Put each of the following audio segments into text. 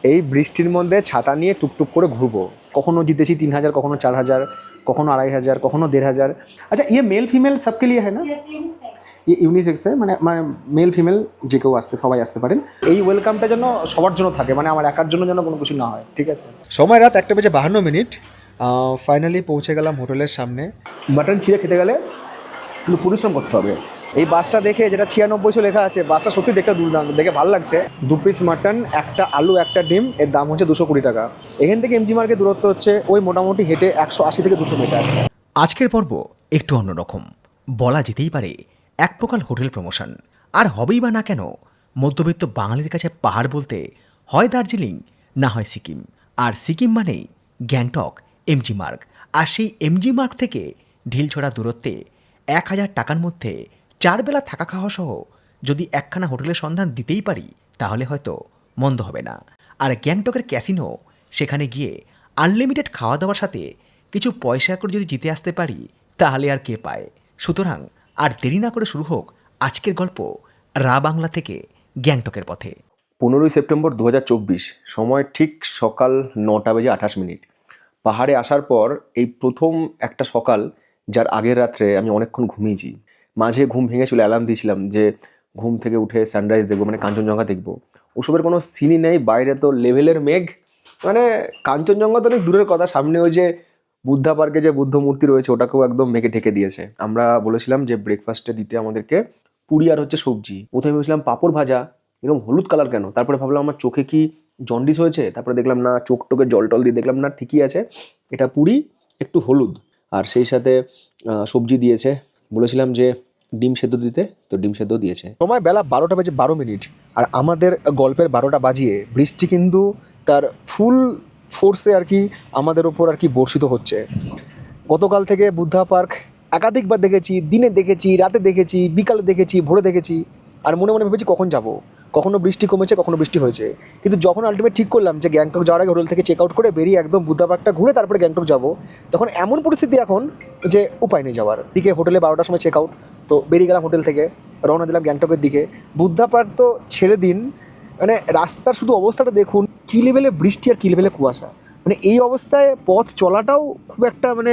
এই বৃষ্টির মধ্যে ছাতা নিয়ে টুকটুক করে ঘুরবো। কখনো জিতেছি 3000, কখনো 4000, কখনো 2500, কখনো 1500। আচ্ছা, ইয়ে মেল ফিমেল সবকে লিয়ে হয় না? ইয়ে ইউনিসেক্স মানে মানে মেল ফিমেল যে কেউ সবাই আসতে পারেন। এই ওয়েলকামটা যেন সবার জন্য থাকে, মানে আমার একার জন্য যেন কোনো কিছু না হয়, ঠিক আছে? সময় রাত 1:52। ফাইনালি পৌঁছে গেলাম হোটেলের সামনে। মাটন ছিঁড়ে খেতে গেলে কিন্তু পরিশ্রম করতে হবে। এই বাসটা দেখে, যেটা 9600 লেখা আছে, বাসটা সত্যি দেখতে দুর্দান্ত, দেখে ভালো লাগছে। 2 পিস মাটন, একটা আলু, একটা ডিম, এর দাম হচ্ছে 220 টাকা। এখান থেকে এমজি মার্কেট দূরত্ব হচ্ছে ওই মোটামুটি হেঁটে 180 থেকে 200 মিটার। আজকের পর্ব একটু অন্যরকম, বলা যেতেই পারে এক প্রকার হোটেল প্রমোশন। আর হবেই বা না কেন, মধ্যবিত্ত বাঙালির কাছে পাহাড় বলতে হয় দার্জিলিং, না হয় সিকিম। আর সিকিম মানেই গ্যাংটক, এমজি মার্গ। আর সেই এমজি মার্গ থেকে ঢিলছড়া দূরত্বে 1000 টাকার মধ্যে 4 বেলা থাকা খাওয়া সহ যদি একখানা হোটেলের সন্ধান দিতেই পারি, তাহলে হয়তো মন্দ হবে না। আর গ্যাংটকের ক্যাসিনো, সেখানে গিয়ে আনলিমিটেড খাওয়া দাওয়ার সাথে কিছু পয়সা করে যদি জিতে আসতে পারি, তাহলে আর কে পায়। সুতরাং আর দেরি না করে শুরু হোক আজকের গল্প রা বাংলা থেকে গ্যাংটকের পথে। 15ই সেপ্টেম্বর 2024, সময় ঠিক সকাল 9:28। পাহাড়ে আসার পর এই প্রথম একটা সকাল, যার আগের রাত্রে আমি অনেকক্ষণ ঘুমিয়েছি। মাঝে ঘুম ভেঙেছিল, অ্যালার্ম দিয়েছিলাম যে ঘুম থেকে উঠে সানরাইজ দেখবো, মানে কাঞ্চনজঙ্ঘা দেখবো। ওসবের কোনো সিনই নেই, বাইরে তো লেভেলের মেঘ। মানে কাঞ্চনজঙ্ঘা তো অনেক দূরের কথা, সামনে ওই যে বুদ্ধা পার্কে যে বুদ্ধ মূর্তি রয়েছে, ওটাকেও একদম মেঘে ঢেকে দিয়েছে। আমরা বলেছিলাম যে ব্রেকফাস্টে দিতে আমাদেরকে পুরি আর হচ্ছে সবজি। প্রথমে ভেবেছিলাম পাঁপড় ভাজা, এরকম হলুদ কালার কেন? তারপরে ভাবলাম আমার চোখে কি জন্ডিস হয়েছে, তারপরে দেখলাম না, চোখ টোকে জল টল দিয়ে দেখলাম না, ঠিকই আছে, এটা পুরি, একটু হলুদ, আর সেই সাথে সবজি দিয়েছে। বলেছিলাম যে ডিম সেদ্ধ দিতে, তো ডিম সেদ্ধ দিয়েছে। সময় বেলা 12:12। আর আমাদের গল্পের 12টা বাজিয়ে বৃষ্টি কিন্তু তার ফুল ফোর্সে আর কি আমাদের ওপর আর কি বর্ষিত হচ্ছে। গতকাল থেকে বুদ্ধা পার্ক একাধিকবার দেখেছি, দিনে দেখেছি, রাতে দেখেছি, বিকালে দেখেছি, ভোরে দেখেছি। আর মনে মনে ভেবেছি কখন যাব। কখনো বৃষ্টি কমেছে, কখনো বৃষ্টি হয়েছে। কিন্তু যখন আলটিমেট ঠিক করলাম যে গ্যাংটক যাওয়ার আগে হোটেল থেকে চেক আউট করে বেরিয়ে একদম বুদ্ধা পার্কটা ঘুরে তারপরে গ্যাংটক যাব, তখন এমন পরিস্থিতি এখন যে উপায় নেই যাওয়ার। দিকে হোটেলে 12টার সময় চেক আউট, তো বেরিয়ে গেলাম হোটেল থেকে, রওনা দিলাম গ্যাংটকের দিকে। বুদ্ধা পার্ক তো ছেড়ে দিন, মানে রাস্তার শুধু অবস্থাটা দেখুন, কী লেভেলে বৃষ্টি আর কী লেভেলে কুয়াশা। মানে এই অবস্থায় পথ চলাটাও খুব একটা মানে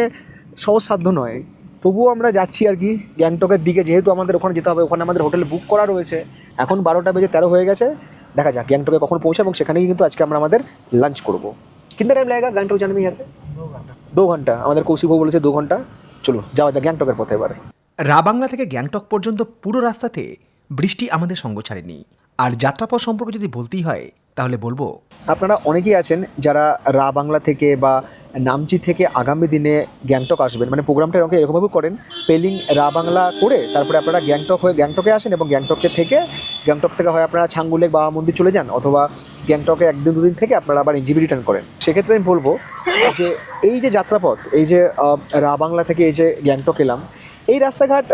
সহজসাধ্য নয়। তবুও আমরা যাচ্ছি আর কি গ্যাংটকের দিকে, যেহেতু আমাদের ওখানে যেতে হবে, ওখানে আমাদের হোটেল বুক করা রয়েছে। এখন 12:13 হয়ে গেছে, দেখা যাক গ্যাংটকে কখন পৌঁছে, এবং সেখানেই কিন্তু আজকে আমরা আমাদের লাঞ্চ করবো। কিতনা টাইম লাগেগা গ্যাংটক জানে में यहाँ से? 2 ঘন্টা। আমাদের কৌশিক বাবু বলেছে 2 ঘন্টা। চলো যাওয়া যাক গ্যাংটকের পথে এবার। রা বাংলা থেকে গ্যাংটক পর্যন্ত পুরো রাস্তাতে বৃষ্টি আমাদের সঙ্গ ছাড়েনি। আর যাত্রাপথ সম্পর্কে যদি বলতেই হয়, তাহলে বলবো আপনারা অনেকেই আছেন যারা রা বাংলা থেকে বা নামচি থেকে আগামী দিনে গ্যাংটক আসবেন, মানে প্রোগ্রামটা এরকমভাবে করেন, পেলিং রা বাংলা করে তারপরে আপনারা গ্যাংটক হয়ে গ্যাংটকে আসেন, এবং গ্যাংটক থেকে হয় আপনারা ছাঙ্গু লেক বাবা মন্দির চলে যান, অথবা গ্যাংটকে 1 দিন 2 দিন থেকে আপনারা আবার এনজিবি রিটার্ন করেন। সেক্ষেত্রে আমি বলবো যে এই যে যাত্রাপথ, এই যে রা বাংলা থেকে এই যে গ্যাংটক এলাম, এই রাস্তাঘাট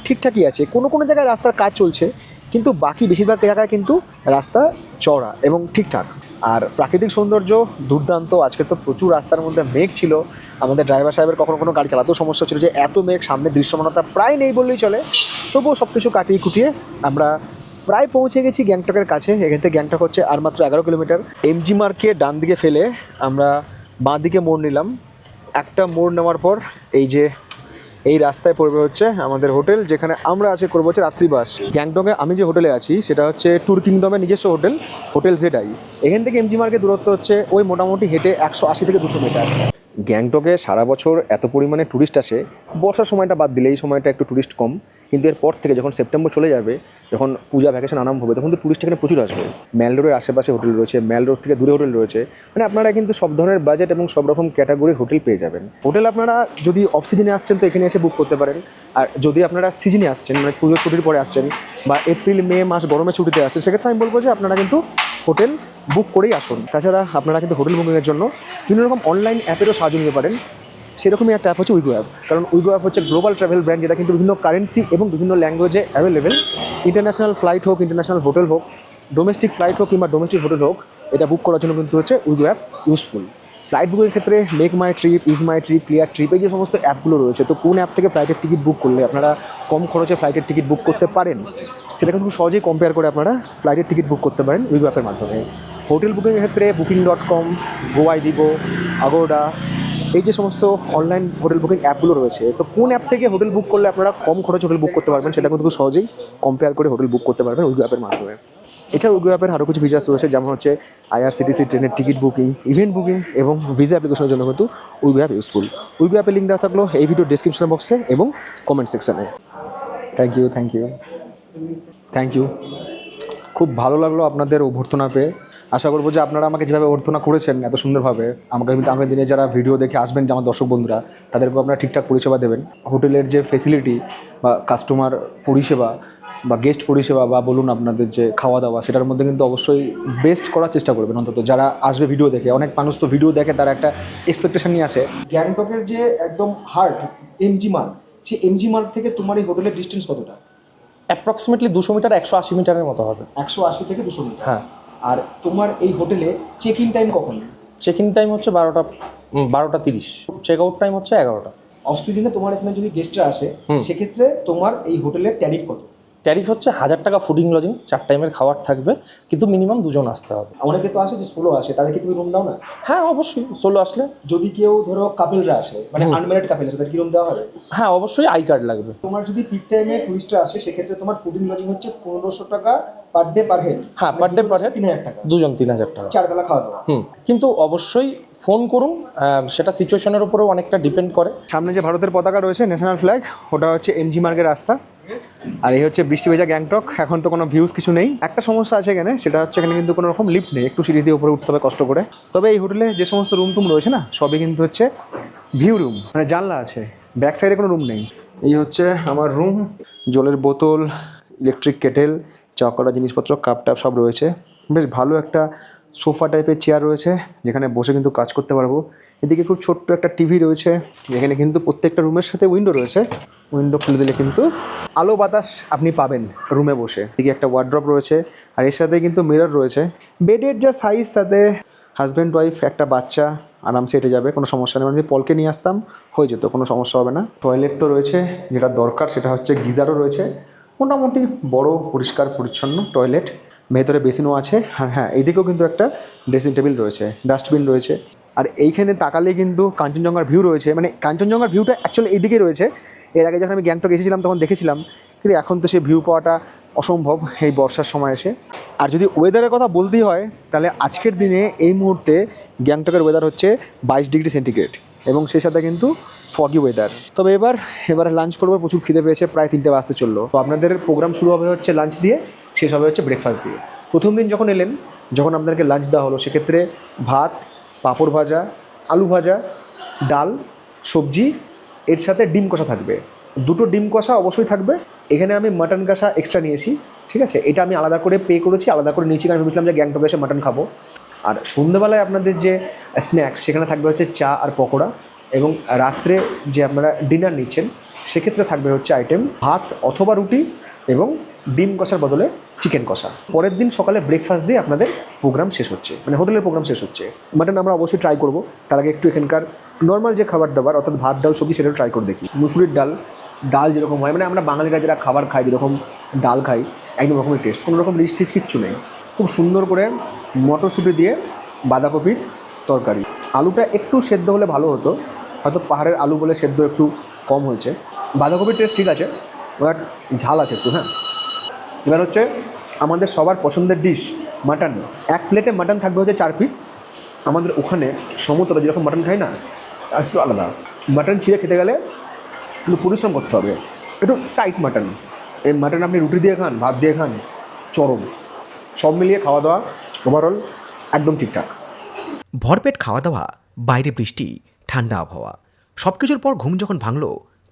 ঠিকঠাকই আছে। কোনো কোনো জায়গায় রাস্তার কাজ চলছে, কিন্তু বাকি বেশিরভাগ জায়গায় কিন্তু রাস্তা চওড়া এবং ঠিকঠাক। আর প্রাকৃতিক সৌন্দর্য দুর্দান্ত। আজকে তো প্রচুর রাস্তার মধ্যে মেঘ ছিল, আমাদের ড্রাইভার সাহেবের কখনো কোনো গাড়ি চালাতেও সমস্যা ছিল যে এত মেঘ, সামনে দৃশ্যমানতা প্রায় নেই বললেই চলে। তবুও সব কিছু কাটিয়ে কুটিয়ে আমরা প্রায় পৌঁছে গেছি গ্যাংটকের কাছে। এখান থেকে গ্যাংটক হচ্ছে আর মাত্র 11 কিলোমিটার। এমজি মার্গকে ডান দিকে ফেলে আমরা বাঁ দিকে মোড় নিলাম। একটা মোড় নেওয়ার পর এই রাস্তায় পড়বে হচ্ছে আমাদের হোটেল, যেখানে আমরা করবো হচ্ছে রাত্রিবাস। গ্যাংটকে আমি যে হোটেলে আছি সেটা হচ্ছে ট্যুর কিংডমের নিজস্ব হোটেল, হোটেল জেডাই। এখান থেকে এমজি মার্গের দূরত্ব হচ্ছে ওই মোটামুটি হেঁটে 180 থেকে 200 মিটার। গ্যাংটকে সারা বছর এত পরিমাণে ট্যুরিস্ট আসে, বর্ষার সময়টা বাদ দিলে এই সময়টা একটু ট্যুরিস্ট কম। কিন্তু এরপর থেকে যখন সেপ্টেম্বর চলে যাবে, যখন পূজা ভ্যাকেশন আরম্ভ হবে, তখন তো ট্যুরিস্ট এখানে প্রচুর আসবে। ম্যাল রোডের আশেপাশে হোটেল রয়েছে, ম্যাল রোড থেকে দূরে হোটেল রয়েছে। মানে আপনারা কিন্তু সব ধরনের বাজেট এবং সব রকম ক্যাটাগরির হোটেল পেয়ে যাবেন। হোটেল আপনারা যদি অফ সিজনে আসছেন তো এখানে এসে বুক করতে পারেন। আর যদি আপনারা সিজনে আসছেন, মানে পুজোর ছুটির পরে আসছেন, বা এপ্রিল মে মাস গরমের ছুটিতে আসছেন, সেক্ষেত্রে আমি বলবো যে আপনারা কিন্তু হোটেল বুক করেই আসুন। তাছাড়া আপনারা কিন্তু হোটেল বুকিংয়ের জন্য বিভিন্ন রকম অনলাইন অ্যাপেরও সাহায্য নিতে পারেন। সেরকমই একটা অ্যাপ হচ্ছে উইগো অ্যাপ। কারণ উইগো অ্যাপ হচ্ছে গ্লোবাল ট্রাভেল ব্র্যান্ড, যেটা কিন্তু বিভিন্ন কারেন্সি এবং বিভিন্ন ল্যাঙ্গুয়েজে অ্যাভেলেবেল। ইন্টারন্যাশনাল ফ্লাইট হোক, ইন্টারন্যাশনাল হোটেল হোক, ডোমেস্টিক ফ্লাইট হোক কিংবা ডোমেস্টিক হোটেল হোক, এটা বুক করার জন্য কিন্তু হচ্ছে উইগো অ্যাপ ইউজফুল। ফ্লাইট বুকের ক্ষেত্রে make my trip, is my trip, clear trip, এই যে সমস্ত অ্যাপগুলো রয়েছে, তো কোন অ্যাপ থেকে ফ্লাইটের টিকিট বুক করলে আপনারা কম খরচে ফ্লাইটের টিকিট বুক করতে পারেন, সেটা কিন্তু খুব সহজেই কম্পেয়ার করে আপনারা ফ্লাইটের টিকিট বুক করতে পারেন উইগো অ্যাপের মাধ্যমে। হোটেল বুকিংয়ের ক্ষেত্রে Booking.com, GoIbibo, Agoda, এই যে সমস্ত অনলাইন হোটেল বুকিং অ্যাপগুলো রয়েছে, তো কোন অ্যাপ থেকে হোটেল বুক করলে আপনারা কম খরচে হোটেল বুক করতে পারবেন সেটা কিন্তু খুব সহজেই কম্পেয়ার করে হোটেল বুক করতে পারবেন উইগো অ্যাপের মাধ্যমে। এছাড়া উইগো অ্যাপের আরও কিছু ফিচার্স রয়েছে, যেমন হচ্ছে IRCTC ট্রেনের টিকিট বুকিং, ইভেন্ট বুকিং এবং ভিসা অ্যাপ্লিকেশনের জন্য কিন্তু উইগো অ্যাপ ইউজফুল। উইগো অ্যাপের লিঙ্ক দেওয়া থাকলো এই ভিডিও ডেসক্রিপশন বক্সে এবং কমেন্ট সেকশনে। Thank you. খুব ভালো লাগলো আপনাদের অভ্যর্থনা পেয়ে। আশা করবো যে আপনারা আমাকে যেভাবে অভ্যর্থনা করেছেন এত সুন্দরভাবে, আমাকে আগামী দিনে যারা ভিডিও দেখে আসবেন, যে আমার দর্শক বন্ধুরা, তাদেরকেও আপনারা ঠিকঠাক পরিষেবা দেবেন। হোটেলের যে ফেসিলিটি বা কাস্টমার পরিষেবা বা গেস্ট পরিষেবা বা বলুন আপনাদের যে খাওয়া দাওয়া, সেটার মধ্যে কিন্তু অবশ্যই বেস্ট করার চেষ্টা করবেন। অন্তত যারা আসবে ভিডিও দেখে, অনেক মানুষ তো ভিডিও দেখে তারা একটা এক্সপেকটেশন নিয়ে আসে। গ্যাংটকের যে একদম হার্ট MG মার্গ, সেই MG মার্গ থেকে তোমার এই হোটেলের ডিস্টেন্স কতটা? অ্যাপ্রক্সিমেটলি 200 মিটার, 180 মিটারের মতো হবে। 180 থেকে 200 মিটার। হ্যাঁ। আর তোমার এই হোটেলে চেক ইন টাইম কখন? চেক ইন টাইম হচ্ছে 12:30, চেক আউট টাইম হচ্ছে 11টা। অফ সিজনে তোমার এখানে যদি গেস্টরা আসে, সেক্ষেত্রে তোমার এই হোটেলের ট্যারিফ কত? ট্যারিফ হচ্ছে 1000 টাকা ফুডিং লজিং, 4 টাইমের খাবার থাকবে, কিন্তু মিনিমাম 2 জন আসতে হবে। অনেকে তো আসে যে সোলো আসে, তাদেরকে তুমি রুম দাও না? হ্যাঁ অবশ্যই, সোলো আসলে। যদি কেউ ধরো কাপেলরা আসে, মানে আনম্যারিড কাপেল আসে, তাদের কি রুম দেওয়া হবে? হ্যাঁ অবশ্যই, আই কার্ড লাগবে। তোমার যদি পিক টাইমে টুরিস্টরা আসে, সেক্ষেত্রে তোমার ফুডিং লজিং হচ্ছে 1500 টাকা পার ডে পার হেড। হ্যাঁ, পার ডে পার হেড 3000 টাকা, 2 জন 3000 টাকা, 4 বেলা খাওয়া দাওয়া। কিন্তু অবশ্যই ফোন করুন, সেটা সিচুয়েশনের উপরেও অনেকটা ডিপেন্ড করে। সামনে যে ভারতের পতাকা রয়েছে, ন্যাশনাল ফ্ল্যাগ, ওটা হচ্ছে MG মার্গের রাস্তা। আর এই হচ্ছে বৃষ্টি ভেজা গ্যাংটক। এখন তো কোনো ভিউজ কিছু নেই। একটা সমস্যা আছে এখানে, সেটা হচ্ছে এখানে কিন্তু কোনো রকম লিফট নেই, একটু সিঁড়ি দিয়ে উপরে উঠতে হবে কষ্ট করে। তবে এই হোটেলে যে সমস্ত রুম টুম রয়েছে না, সবই কিন্তু হচ্ছে ভিউ রুম, মানে জানলা আছে, ব্যাক সাইডে কোনো রুম নেই। এই হচ্ছে আমার রুম, জলের বোতল, ইলেকট্রিক কেটেল, চা করা জিনিসপত্র, কাপ টাপ সব রয়েছে। বেশ ভালো একটা সোফা টাইপের চেয়ার রয়েছে, যেখানে বসে কিন্তু কাজ করতে পারবো। এদিকে খুব ছোট্ট একটা টিভি রয়েছে, যেখানে কিন্তু প্রত্যেকটা রুমের সাথে উইন্ডো রয়েছে। উইন্ডো খুলে দিলে কিন্তু আলো বাতাস আপনি পাবেন রুমে বসে। এদিকে একটা ওয়ার্ড্রপ রয়েছে, আর এর সাথে কিন্তু মিরর রয়েছে। বেডের যা সাইজ, তাতে হাজব্যান্ড ওয়াইফ একটা বাচ্চা আরামসে এটে যাবে, কোনো সমস্যা নেই। মানে পলকে নিয়ে আসতাম, হয়ে যেত, কোনো সমস্যা হবে না। টয়লেট তো রয়েছে, যেটা দরকার সেটা হচ্ছে গিজারও রয়েছে। মোটামুটি বড় পরিষ্কার পরিচ্ছন্ন টয়লেট, ভেতরে বেসিনও আছে। আর হ্যাঁ, এইদিকেও কিন্তু একটা ড্রেসিং টেবিল রয়েছে, ডাস্টবিন রয়েছে। আর এইখানে তাকালে কিন্তু কাঞ্চনজঙ্ঘার ভিউ রয়েছে, মানে কাঞ্চনজঙ্ঘার ভিউটা অ্যাকচুয়ালি এইদিকে রয়েছে। এর আগে যখন আমি গ্যাংটক এসেছিলাম তখন দেখেছিলাম, কিন্তু এখন তো সেই ভিউ পাওয়াটা অসম্ভব এই বর্ষার সময় এসে। আর যদি ওয়েদারের কথা বলতেই হয়, তাহলে আজকের দিনে এই মুহূর্তে গ্যাংটকের ওয়েদার হচ্ছে 22 ডিগ্রি সেন্টিগ্রেড, এবং সেই সাথে কিন্তু ফগি ওয়েদার। তবে এবার লাঞ্চ করবো, প্রচুর খিদে পেয়েছে, প্রায় 3টে বাজতে চললো। তো আপনাদের প্রোগ্রাম শুরু হবে হচ্ছে লাঞ্চ দিয়ে, শেষ হবে হচ্ছে ব্রেকফাস্ট দিয়ে। প্রথম দিন যখন এলেন, যখন আপনাদেরকে লাঞ্চ দেওয়া হলো, সেক্ষেত্রে ভাত, পাঁপড় ভাজা, আলু ভাজা, ডাল, সবজি, এর সাথে ডিম কষা থাকবে। 2টো ডিম কষা অবশ্যই থাকবে। এখানে আমি মাটন কষা এক্সট্রা নিয়েছি, ঠিক আছে? এটা আমি আলাদা করে পে করেছি, আলাদা করে নিয়েছি, কারণ আমি ভেবেছিলাম যে গ্যাংটকে এসে মাটন খাবো। আর সন্ধ্যেবেলায় আপনাদের যে স্ন্যাক্স, সেখানে থাকবে হচ্ছে চা আর পকোড়া। এবং রাত্রে যে আপনারা ডিনার নিচ্ছেন, সেক্ষেত্রে থাকবে হচ্ছে আইটেম ভাত অথবা রুটি এবং ডিম কষার বদলে চিকেন কষা। পরের দিন সকালে ব্রেকফাস্ট দিয়ে আপনাদের প্রোগ্রাম শেষ হচ্ছে, মানে হোটেলের প্রোগ্রাম শেষ হচ্ছে। মাটন আমরা অবশ্যই ট্রাই করবো, তার আগে একটু এখানকার নর্মাল যে খাবার দাবার, অর্থাৎ ভাত ডাল সবজি, সেটাও ট্রাই করে দেখি। মুসুরির ডাল যেরকম হয়, মানে আমরা বাঙালিরা যারা খাবার খাই যেরকম ডাল খাই, একদম রকমের টেস্ট, কোনো রকম রিচ টিচ কিচ্ছু নেই। খুব সুন্দর করে মটরশুঁটি দিয়ে বাঁধাকপির তরকারি। আলুটা একটু সেদ্ধ হলে ভালো হতো, হয়তো পাহাড়ের আলু বলে সেদ্ধ একটু কম হয়েছে। বাঁধাকপির টেস্ট ঠিক আছে, বাট ঝাল আছে একটু। হ্যাঁ, এবার হচ্ছে আমাদের সবার পছন্দের ডিশ মাটন। এক প্লেটে মাটন থাকবে হচ্ছে 4 পিস। আমাদের ওখানে সমতলে যেরকম মাটন খাই না, আর একটু আলাদা। মাটন ছিঁড়ে খেতে গেলে কিন্তু পরিশ্রম করতে হবে, একটু টাইট মাটন। এই মাটন আপনি রুটি দিয়ে খান, ভাত দিয়ে খান, চরম। সব মিলিয়ে খাওয়া দাওয়া ওভারঅল একদম ঠিকঠাক। ভরপেট খাওয়া দাওয়া, বাইরে বৃষ্টি, ঠান্ডা আবহাওয়া, সব কিছুর পর ঘুম যখন ভাঙল,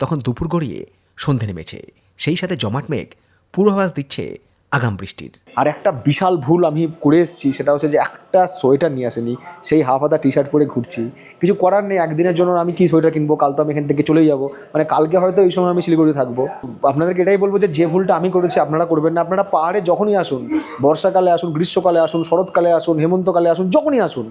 তখন দুপুর গড়িয়ে সন্ধে নেমেছে। সেই সাথে জমাট মেঘ পূর্বাভাস দিচ্ছে আগাম বৃষ্টির। আর একটা বিশাল ভুল আমি করে এসেছি, সেটা হচ্ছে যে একটা সোয়েটার নিয়ে আসেনি, সেই হাফ হাতা টি শার্ট পরে ঘুরছি। কিছু করার নেই, একদিনের জন্য আমি কি সোয়েটার কিনবো, কাল তো আমি এখান থেকে চলেই যাবো, মানে কালকে হয়তো এই সময় আমি শিলিগুড়ি থাকবো। আপনাদেরকে এটাই বলবো যে ভুলটা আমি করেছি আপনারা করবেন না। আপনারা পাহাড়ে যখনই আসুন, বর্ষাকালে আসুন, গ্রীষ্মকালে আসুন, শরৎকালে আসুন, হেমন্তকালে আসুন, যখনই আসুন,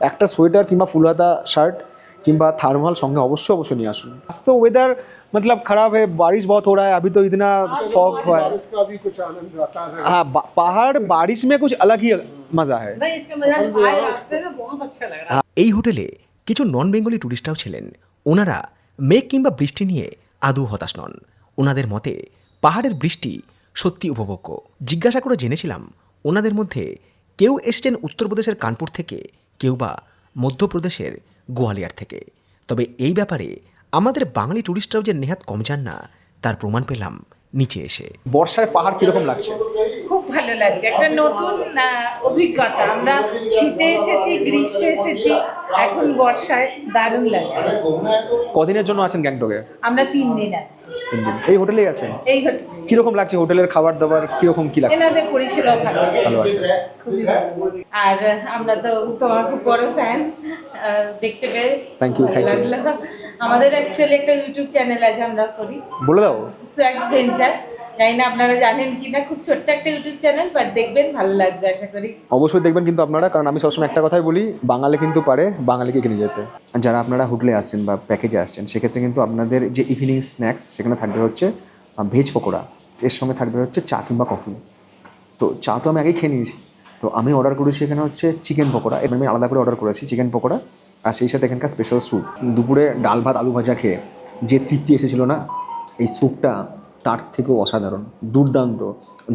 একটা সোয়েটার কিংবা ফুল হাতা শার্ট किंबा थार्मल संगे अवश्य अवश्य नहीं आसुन। आज तो वेदर मतलब खराब है, बारिश बहुत हो रहा है, अभी तो इतना फॉग हुआ है। इसका भी कुछ आनंद आता है। हाँ, पहाड़ बारिश में कुछ अलग ही मजा है। नहीं, इसका मजा आए रास्ते में बहुत अच्छा लग रहा है। এই হোটেলে কিছু নন বেঙ্গলি ট্যুরিস্টরাও ছিলেন। ওনারা মেঘ কিংবা বৃষ্টি নিয়ে আদৌ হতাশ নন। ওনাদের মতে পাহাড়ের বৃষ্টি সত্যি উপভোগ্য। জিজ্ঞাসা করে জেনেছিলাম ওনাদের মধ্যে কেউ এসেছেন উত্তরপ্রদেশের কানপুর থেকে, কেউ বা মধ্যপ্রদেশের গোয়ালিয়র থেকে। তবে এই ব্যাপারে আমাদের বাঙালি ট্যুরিস্টরাও যে নেহাত কম যান না তার প্রমাণ পেলাম নিচে এসে। বর্ষায় পাহাড় কিরকম লাগছে? খুব ভালো লাগছে, একটা নতুন অভিজ্ঞতা। আমরা শীতে এসেছি, গ্রীষ্মে এসেছি, এখন বর্ষায় দারুণ লাগছে। কদিনের জন্য আছেন গ্যাংটকে? আমরা 3 দিন আছি 3 দিন। এই হোটেলেই আছেন? এই হোটেলে। কিরকম লাগছে হোটেলের খাবার দাবার, কিরকম কি লাগছে? এনাদের পরিষেবা ভালো ভালো আছে। খুবই ভালো। আর আমরা তো তোমার খুব বড় ফ্যান, দেখতে পেয়ে Thank you, ভালো thank you. লাগলো। আমাদের অ্যাকচুয়ালি একটা ইউটিউব চ্যানেল আছে, আমরা করি বলে দাও। সোয়াগস ভেঞ্চার। জানি না আপনারা জানেন কিনা, খুব ছোট্ট একটা ইউটিউব চ্যানেল, বাট দেখবেন ভালো লাগবে আশা করি। অবশ্যই দেখবেন কিন্তু আপনারা, কারণ আমি সবসময় একটা কথাই বলি, বাঙালি কিন্তু পারে বাঙালিকে কিনে যেতে। আর যারা আপনারা হোটেলে আসছেন বা প্যাকেজে আসছেন সেক্ষেত্রে কিন্তু আপনাদের যে ইভিনিং স্ন্যাক্স সেখানে থাকবে হচ্ছে ভেজ পকোড়া, এর সঙ্গে থাকবে হচ্ছে চা কিংবা কফি। তো চা তো আমি আগেই খেয়ে নিয়েছি, তো আমি অর্ডার করেছি এখানে হচ্ছে চিকেন পকোড়া, এবার আমি আলাদা করে অর্ডার করেছি চিকেন পকোড়া, আর সেই সাথে এখানকার স্পেশাল স্যুপ। দুপুরে ডাল ভাত আলু ভাজা খেয়ে যে তৃপ্তি এসেছিলো না, এই স্যুপটা তার থেকেও অসাধারণ, দুর্দান্ত।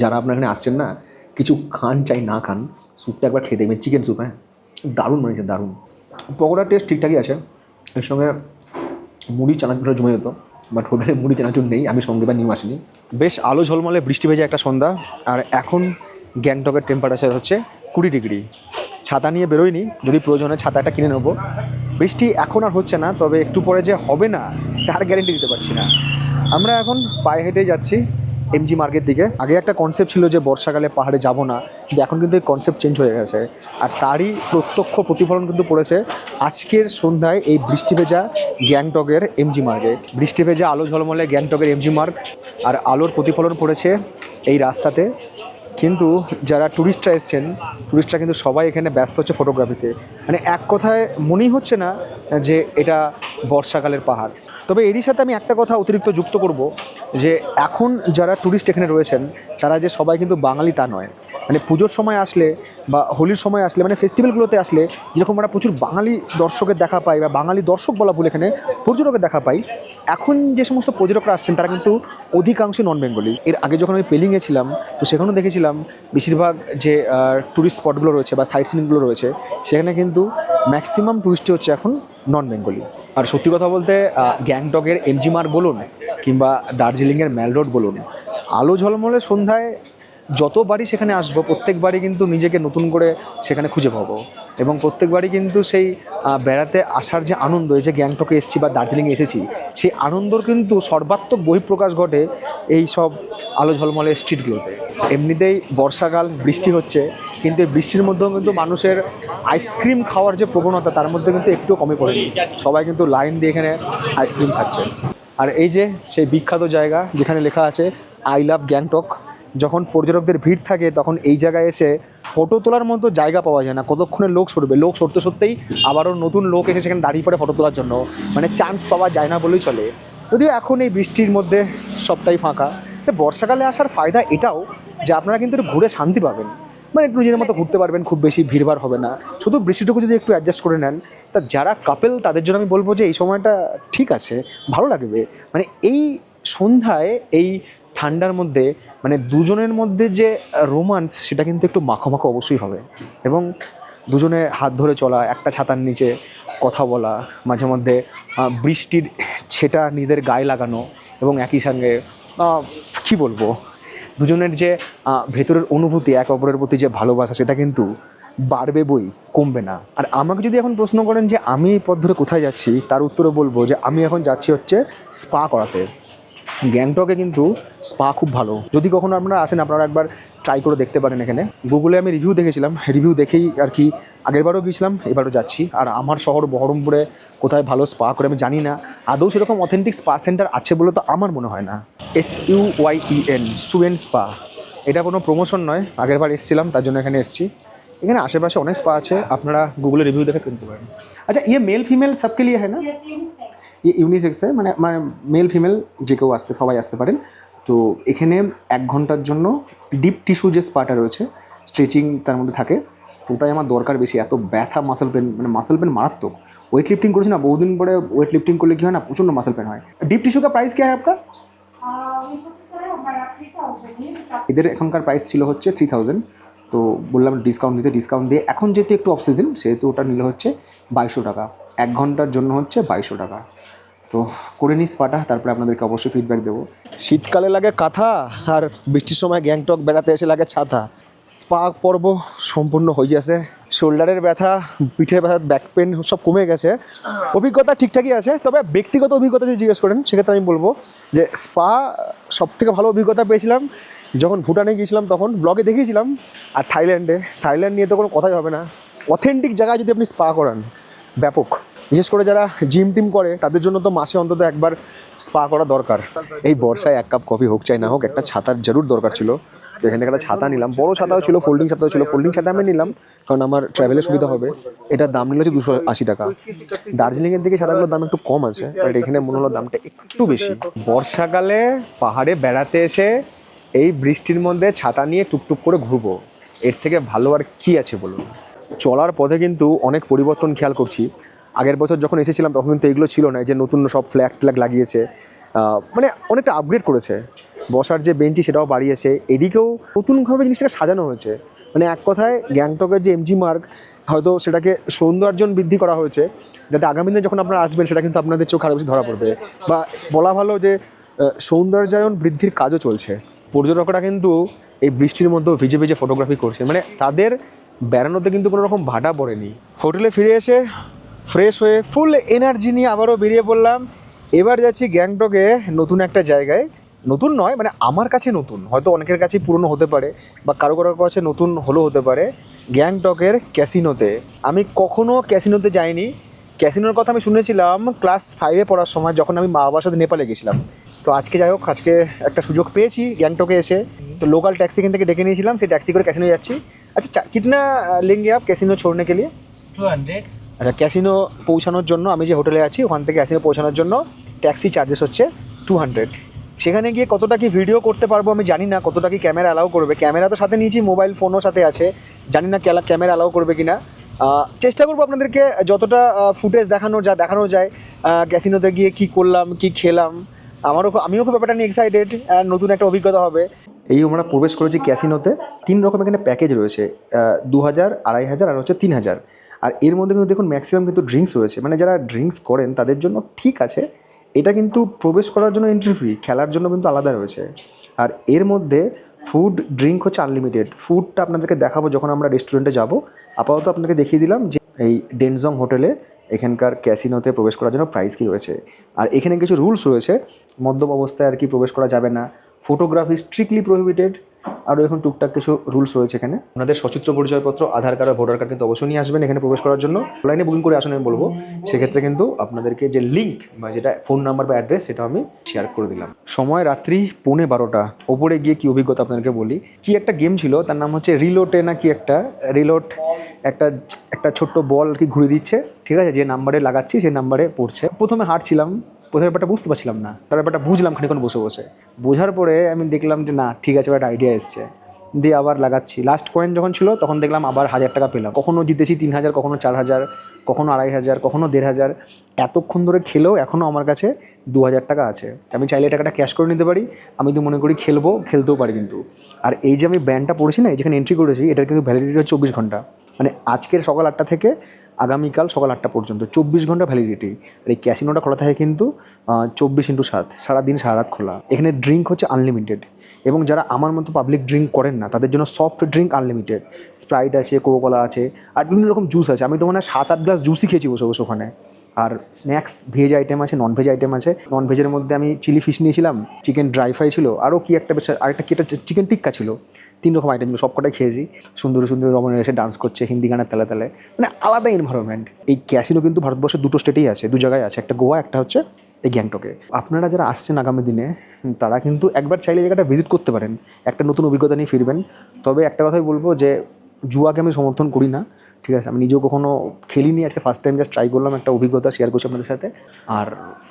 যারা আপনার এখানে আসছেন না, কিছু খান চাই না খান, স্যুপটা একবার খেয়ে দেখবেন, চিকেন স্যুপ, হ্যাঁ দারুণ বানিয়েছে, দারুণ। পকোড়ার টেস্ট ঠিকঠাকই আছে, এর সঙ্গে মুড়ি চানাচুর জমে যেত, বাট হোটেলে মুড়ি চানাচুর নেই, আমি সঙ্গে বা নিয়ে আসিনি। বেশ আলো ঝলমলে বৃষ্টি ভেজে একটা সন্ধ্যা, আর এখন গ্যাংটকের টেম্পারেচার হচ্ছে 20 ডিগ্রি। ছাতা নিয়ে বেরোয়নি, যদি প্রয়োজন হয় ছাতাটা কিনে নেবো। বৃষ্টি এখন আর হচ্ছে না, তবে একটু পরে যে হবে না তার গ্যারেন্টি দিতে পারছি না। আমরা এখন পায়ে হেঁটে যাচ্ছি এমজি মার্গের দিকে। আগে একটা কনসেপ্ট ছিল যে বর্ষাকালে পাহাড়ে যাব না, কিন্তু এখন কিন্তু এই কনসেপ্ট চেঞ্জ হয়ে গেছে, আর তারই প্রত্যক্ষ প্রতিফলন কিন্তু পড়েছে আজকের সন্ধ্যায় এই বৃষ্টি ভেজা গ্যাংটকের এমজি মার্গে। বৃষ্টি ভেজা আলো ঝলমলে গ্যাংটকের এমজি মার্গ, আর আলোর প্রতিফলন পড়েছে এই রাস্তাতে। কিন্তু যারা ট্যুরিস্টরা এসছেন, ট্যুরিস্টরা কিন্তু সবাই এখানে ব্যস্ত হচ্ছে ফটোগ্রাফিতে। মানে এক কথায় মনেই হচ্ছে না যে এটা বর্ষাকালের পাহাড়। তবে এরই সাথে আমি একটা কথা অতিরিক্ত যুক্ত করব, যে এখন যারা ট্যুরিস্ট এখানে রয়েছেন তারা যে সবাই কিন্তু বাঙালি তা নয়। মানে পুজোর সময় আসলে বা হোলির সময় আসলে, মানে ফেস্টিভ্যালগুলোতে আসলে যেরকম আমরা প্রচুর বাঙালি দর্শকের দেখা পাই, বা বাঙালি দর্শক বলা ভুল, এখানে পর্যটকের দেখা পাই, এখন যে সমস্ত পর্যটকরা আসছেন তারা কিন্তু অধিকাংশ নন বেঙ্গলি। এর আগে যখন আমি পেলিংয়ে ছিলাম তো সেখানেও দেখেছিলাম বেশিরভাগ যে ট্যুরিস্ট স্পটগুলো রয়েছে বা সাইট সিনগুলো রয়েছে সেখানে কিন্তু ম্যাক্সিমাম ট্যুরিস্টই হচ্ছে এখন নন বেঙ্গলি। আর সত্যি কথা বলতে গ্যাংটকের এমজি মার্গ বলুন কিংবা দার্জিলিংয়ের ম্যাল রোড বলুন, আলো ঝলমলে সন্ধ্যায় যতবারই সেখানে আসবো প্রত্যেকবারই কিন্তু নিজেকে নতুন করে সেখানে খুঁজে পাবো, এবং প্রত্যেকবারই কিন্তু সেই বেড়াতে আসার যে আনন্দ, এই যে গ্যাংটকে এসেছি বা দার্জিলিংয়ে এসেছি, সেই আনন্দর কিন্তু সর্বাত্মক বহিঃপ্রকাশ ঘটে এই সব আলো ঝলমলে স্ট্রিটগুলোতে। এমনিতেই বর্ষাকাল, বৃষ্টি হচ্ছে, কিন্তু এই বৃষ্টির মধ্যেও কিন্তু মানুষের আইসক্রিম খাওয়ার যে প্রবণতা তার মধ্যে কিন্তু একটুও কমে পড়েনি, সবাই কিন্তু লাইন দিয়ে এখানে আইসক্রিম খাচ্ছে। আর এই যে সেই বিখ্যাত জায়গা যেখানে লেখা আছে আই লাভ গ্যাংটক, যখন পর্যটকদের ভিড় থাকে তখন এই জায়গায় এসে ফটো তোলার মতো জায়গা পাওয়া যায় না, কতক্ষণে লোক সরবে, লোক সরতে সরতেই আবারও নতুন লোক এসে সেখানে দাঁড়িয়ে পড়ে ফটো তোলার জন্য, মানে চান্স পাওয়া যায় না বলেই চলে। যদিও এখন এই বৃষ্টির মধ্যে সবটাই ফাঁকা। বর্ষাকালে আসার ফায়দা এটাও যে আপনারা কিন্তু একটু ঘুরে শান্তি পাবেন, মানে একটু নিজের মতো ঘুরতে পারবেন, খুব বেশি ভিড়ভাড় হবে না, শুধু বৃষ্টিটুকু যদি একটু অ্যাডজাস্ট করে নেন। তা যারা কাপেল তাদের জন্য আমি বলবো যে এই সময়টা ঠিক আছে, ভালো লাগবে। মানে এই সন্ধ্যায় এই ঠান্ডার মধ্যে মানে দুজনের মধ্যে যে রোমান্স সেটা কিন্তু একটু মাখো অবশ্যই হবে, এবং দুজনে হাত ধরে চলা, একটা ছাতার নিচে কথা বলা, মাঝে মধ্যে বৃষ্টির ছেটা নিজেদের গায়ে লাগানো, এবং একই সঙ্গে কী বলবো, দুজনের যে ভেতরের অনুভূতি, এক অপরের প্রতি যে ভালোবাসা, সেটা কিন্তু বাড়বে বই, কমবে না। আর আমাকে যদি এখন প্রশ্ন করেন যে আমি এই পথ ধরে কোথায় যাচ্ছি, তার উত্তরে বলবো যে আমি এখন যাচ্ছি হচ্ছে স্পা করাতে। গ্যাংটকে কিন্তু স্পা খুব ভালো, যদি কখনো আপনারা আসেন আপনারা একবার ট্রাই করে দেখতে পারেন। এখানে গুগলে আমি রিভিউ দেখেছিলাম, রিভিউ দেখেই আর কি আগেরবারও গিয়েছিলাম, এবারও যাচ্ছি। আর আমার শহর বহরমপুরে কোথায় ভালো স্পা করে আমি জানি না, আদৌ সেরকম অথেন্টিক স্পা সেন্টার আছে বলে তো আমার মনে হয় না। SUYEN সুয়েন স্পা, এটা কোনো প্রমোশন নয়, আগেরবার এসেছিলাম তার জন্য এখানে এসেছি। এখানে আশেপাশে অনেক স্পা আছে, আপনারা গুগলে রিভিউ দেখে কিনতে পারেন। अच्छा ये मेल फीमेल सबके लिए है ना? Yes, unisex. ये ইউনিসেক্স মানে মানে মেল ফিমেল যে কেউ সবাই আসতে পারেন। তো এখানে 1 ঘন্টার জন্য ডিপ টিস্যু যে স্পাটা রয়েছে স্ট্রেচিং তার মধ্যে থাকে, তো ওটাই আমার দরকার বেশি। এত ব্যথা মাসেল পেন, মানে মাসেল পেন মারাত্মক। ওয়েট লিফটিং করেছি না বহুদিন পরে, ওয়েট লিফটিং করলে কী হয় না প্রচণ্ড মাসেল পেন হয়। ডিপ টিস্যু का प्राइस क्या है आपका? We should say about 3,000. এদের এখনকার প্রাইস ছিল হচ্ছে 3000, তো বললাম ডিসকাউন্ট দিয়ে এখন যেহেতু একটু অফ সিজন সেহেতু ওটা নিলে হচ্ছে 2200 টাকা, 1 ঘন্টার জন্য হচ্ছে 2200 টাকা। তো করে নিই স্পাটা, তারপরে আপনাদেরকে অবশ্যই ফিডব্যাক দেবো। শীতকালে লাগে কাঁথা আর বৃষ্টির সময় গ্যাংটক বেড়াতে এসে লাগে ছাতা। স্পা পর্ব সম্পূর্ণ হয়ে গেছে, শোল্ডারের ব্যথা, পিঠের ব্যথা, ব্যাক পেন সব কমে গেছে। অভিজ্ঞতা ঠিকঠাকই আছে, তবে ব্যক্তিগত অভিজ্ঞতা যদি জিজ্ঞেস করেন সেক্ষেত্রে আমি বলবো যে স্পা সবথেকে ভালো অভিজ্ঞতা পেয়েছিলাম যখন ভুটানে গিয়েছিলাম, তখন ব্লগে দেখিয়েছিলাম। আর থাইল্যান্ড নিয়ে তো কোনো কথাই হবে না। অথেন্টিক জায়গায় যদি আপনি স্পা করান ব্যাপক, বিশেষ করে যারা জিম টিম করে তাদের জন্য তো মাসে অন্তত একবার স্পা করা দরকার। এই বর্ষায় 1 কাপ কফি হোক চাই না হোক একটা ছাতার জরুর দরকার ছিল, তো এখান থেকে একটা ছাতা নিলাম। বড় ছাতাও ছিল, ফোল্ডিং ছাতাও ছিল। ফোল্ডিং ছাতা আমি নিলাম কারণ আমার ট্রাভেলের সুবিধা হবে। এটার দাম নিল হচ্ছে 280 টাকা। দার্জিলিংয়ের দিকে ছাতাগুলোর দাম একটু কম আছে, বাট এখানে মনে হলো দামটা একটু বেশি। বর্ষাকালে পাহাড়ে বেড়াতে এসে এই বৃষ্টির মধ্যে ছাতা নিয়ে টুকটুক করে ঘুরবো, এর থেকে ভালো আর কি আছে বলুন। চলার পথে কিন্তু অনেক পরিবর্তন খেয়াল করছি। আগের বছর যখন এসেছিলাম তখন কিন্তু এগুলো ছিল না, যে নতুন সব ফ্ল্যাগ লাগিয়েছে, মানে অনেকটা আপগ্রেড করেছে। বসার যে বেঞ্চি সেটাও বাড়িয়েছে, এদিকেও নতুনভাবে জিনিসটাকে সাজানো হয়েছে। মানে এক কথায় গ্যাংটকের যে এমজি মার্গ হয়তো সেটাকে সৌন্দর্যন বৃদ্ধি করা হয়েছে, যাতে আগামী দিনে যখন আপনারা আসবেন সেটা কিন্তু আপনাদের চোখ আরও বেশি ধরা পড়বে, বা বলা ভালো যে সৌন্দর্যায়ন বৃদ্ধির কাজও চলছে। পর্যটকরা কিন্তু এই বৃষ্টির মধ্যেও ভিজে ভিজে ফটোগ্রাফি করছে, মানে তাদের বেড়ানোতে কিন্তু কোনো রকম ভাটা পড়েনি। হোটেলে ফিরে এসে ফ্রেশ হয়ে ফুল এনার্জি নিয়ে আবারও বেরিয়ে পড়লাম। এবার যাচ্ছি গ্যাংটকে নতুন একটা জায়গায়। নতুন নয়, মানে আমার কাছে নতুন, হয়তো অনেকের কাছেই পুরনো হতে পারে বা কারো কাছে নতুন হলেও হতে পারে। গ্যাংটকের ক্যাসিনোতে আমি কখনো ক্যাসিনোতে যাইনি। ক্যাসিনোর কথা আমি শুনেছিলাম ক্লাস 5-এ পড়ার সময়, যখন আমি মা বাবার সাথে নেপালে গেছিলাম। তো আজকে যাই হোক, আজকে একটা সুযোগ পেয়েছি গ্যাংটকে এসে। তো লোকাল ট্যাক্সি এখান থেকে ডেকে নিয়েছিলাম, সেই ট্যাক্সি করে ক্যাসিনো যাচ্ছি। আচ্ছা কিতনা लेंगे आप कैसीनो छोड़ने के लिए? 200। আচ্ছা, ক্যাসিনো পৌঁছানোর জন্য আমি যে হোটেলে আছি ওখান থেকে ক্যাসিনো পৌঁছানোর জন্য ট্যাক্সি চার্জেস হচ্ছে 200। সেখানে গিয়ে কতটা কি ভিডিও করতে পারবো আমি জানি না, কতটা কি ক্যামেরা অ্যালাউ করবে। ক্যামেরা তো সাথে নিয়েছি, মোবাইল ফোনও সাথে আছে, জানি না ক্যামেরা অ্যালাউ করবে কি না। চেষ্টা করবো আপনাদেরকে যতটা ফুটেজ দেখানো যায় ক্যাসিনোতে গিয়ে কী করলাম, কী খেলাম। আমিও খুব ব্যাপারটা নিয়ে এক্সাইটেড, নতুন একটা অভিজ্ঞতা হবে। এই আমরা প্রবেশ করেছি ক্যাসিনোতে। 3 রকম এখানে প্যাকেজ রয়েছে, 2000, 2500 আর হচ্ছে 3000। আর এর মধ্যে কিন্তু দেখুন ম্যাক্সিমাম কিন্তু ড্রিঙ্কস রয়েছে, মানে যারা ড্রিঙ্কস করেন তাদের জন্য ঠিক আছে। এটা কিন্তু প্রবেশ করার জন্য এন্ট্রি ফ্রি, খেলার জন্য কিন্তু আলাদা রয়েছে। আর এর মধ্যে ফুড ড্রিঙ্ক হচ্ছে আনলিমিটেড। ফুডটা আপনাদেরকে দেখাবো যখন আমরা রেস্টুরেন্টে যাব। আপাতত আপনাকে দেখিয়ে দিলাম যে এই ডেনজং হোটেলে এখানকার ক্যাসিনোতে প্রবেশ করার জন্য প্রাইস কী রয়েছে। আর এখানে কিছু রুলস রয়েছে, মদ্যপ অবস্থায় আর কি প্রবেশ করা যাবে না, ফটোগ্রাফি স্ট্রিক্টলি প্রহিবিটেড, আরও এখন টুকটাক কিছু রুলস রয়েছে এখানে। আপনাদের সচিত্র পরিচয়পত্র, আধার কার্ড আর ভোটার কার্ড কিন্তু অবশ্যই নিয়ে আসবেন এখানে প্রবেশ করার জন্য। অনলাইনে বুকিং করে আসুন আমি বলবো। সেক্ষেত্রে কিন্তু আপনাদেরকে যে লিঙ্ক বা যেটা ফোন নাম্বার বা অ্যাড্রেস সেটা আমি শেয়ার করে দিলাম। সময় রাত্রি 12:15। ওপরে গিয়ে কী অভিজ্ঞতা আপনাদেরকে বলি। কি একটা গেম ছিল, তার নাম হচ্ছে রিলোটে না কি একটা, রিলোট একটা ছোট্ট বল কি ঘুরে দিচ্ছে, ঠিক আছে, যে নাম্বারে লাগাচ্ছি সেই নাম্বারে পড়ছে। প্রথমে হারছিলাম, প্রথমে ব্যাপারটা বুঝতে পারছিলাম না, তার ব্যাপারটা বুঝলাম খানিক্ষণ বসে বোঝার পরে আমি দেখলাম যে না ঠিক আছে, একটা আইডিয়া এসছে, দিয়ে আবার লাগাচ্ছি। লাস্ট কয়েন যখন ছিল তখন দেখলাম আবার 1000 টাকা পেলাম। কখনও জিতেছি 3000, কখনো 4000, কখনো 2500, কখনো 1500। এতক্ষণ ধরে খেলেও এখনও আমার কাছে 2000 টাকা আছে। আমি চাইলে টাকাটা ক্যাশ করে নিতে পারি, আমি তো মনে করি খেলতেও পারি কিন্তু। আর এই যে আমি ব্যান্ডটা পড়েছি না, যেখানে এন্ট্রি করেছি, এটার কিন্তু ভ্যালিডিটি হচ্ছে 24 ঘন্টা। মানে আজকের সকাল 8টা থেকে আগামীকাল সকাল 8টা পর্যন্ত 24 ঘন্টা ভ্যালিডিটি। আর এই ক্যাসিনোটা খোলা থাকে কিন্তু 24x7, সারাদিন সারা রাত খোলা। এখানে ড্রিঙ্ক হচ্ছে আনলিমিটেড, এবং যারা আমার মতো পাবলিক ড্রিঙ্ক করেন না তাদের জন্য সফট ড্রিঙ্ক আনলিমিটেড। স্প্রাইট আছে, কোকোকোলা আছে, আর বিভিন্ন রকম জুস আছে। আমি তো মানে 7-8 গ্লাস জুসই খেয়েছি বসে ওখানে। আর স্ন্যাক্স ভেজ আইটেম আছে, নন ভেজ আইটেম আছে। নন ভেজের মধ্যে আমি চিলি ফিশ নিয়েছিলাম, চিকেন ড্রাই ফ্রাই ছিল, আরও কি একটা আরেকটা কি একটা চিকেন টিক্কা ছিল। 3 রকম আইটেম ছিল, সবকটাই খেয়েছি। সুন্দর রমণের এসে ডান্স করছে হিন্দি গানের তালে তালে, মানে আলাদা এনভায়রনমেন্ট। এই ক্যাসিনো কিন্তু ভারতবর্ষের 2টো স্টেটেই আছে, 2 জায়গায় আছে, একটা গোয়া, একটা হচ্ছে এই গ্যাংটকে। আপনারা যারা আসছেন আগামী দিনে তারা কিন্তু একবার চাইলে জায়গাটা ভিজিট করতে পারেন, একটা নতুন অভিজ্ঞতা নিয়ে ফিরবেন। তবে একটা কথাই বলবো যে জুয়াকে আমি সমর্থন করি না, ঠিক আছে, আমি নিজেও কখনো খেলিনি, আজকে ফার্স্ট টাইম জাস্ট ট্রাই করলাম, একটা অভিজ্ঞতা শেয়ার করছি আপনাদের সাথে। আর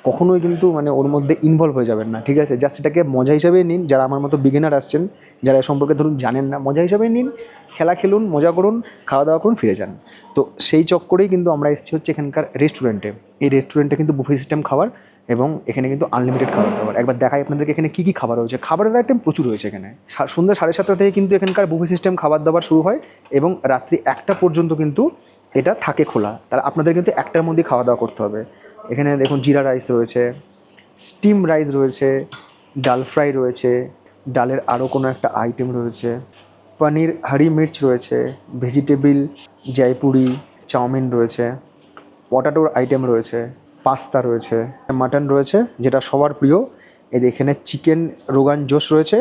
কখনোই কিন্তু মানে ওর মধ্যে ইনভলভ হয়ে যাবেন না, ঠিক আছে, জাস্ট এটাকে মজা হিসাবেই নিন। যারা আমার মতো বিগিনার আসছেন, যারা এ সম্পর্কে ধরুন জানেন না, মজা হিসাবেই নিন, খেলা খেলুন, মজা করুন, খাওয়া দাওয়া করুন, ফিরে যান। তো সেই চক্করেই কিন্তু আমরা এসেছি হচ্ছে এখানকার রেস্টুরেন্টে। এই রেস্টুরেন্টে কিন্তু বুফে সিস্টেম খাবার এবং এখানে কিন্তু আনলিমিটেড খাবার দাবার। একবার দেখাই আপনাদেরকে এখানে কী কী খাবার রয়েছে। খাবারের আইটেম প্রচুর রয়েছে এখানে। সন্ধ্যা 7:30 থেকে কিন্তু এখানকার বুফে সিস্টেম খাবার দাবার শুরু হয় এবং রাত্রি 1টা পর্যন্ত কিন্তু এটা থাকে খোলা। তাহলে আপনাদের কিন্তু 1টার মধ্যেই খাওয়া দাওয়া করতে হবে। এখানে দেখুন জিরা রাইস রয়েছে, স্টিম রাইস রয়েছে, ডাল ফ্রাই রয়েছে, ডালের আরও কোনো একটা আইটেম রয়েছে, পনির হারি মির্চ রয়েছে, ভেজিটেবিল জয়পুরি চাউমিন রয়েছে, পটাটোর আইটেম রয়েছে, পাস্তা রয়েছে, মাটন রয়েছে যেটা সবার প্রিয়। এখানে চিকেন রোগান জোশ রয়েছে,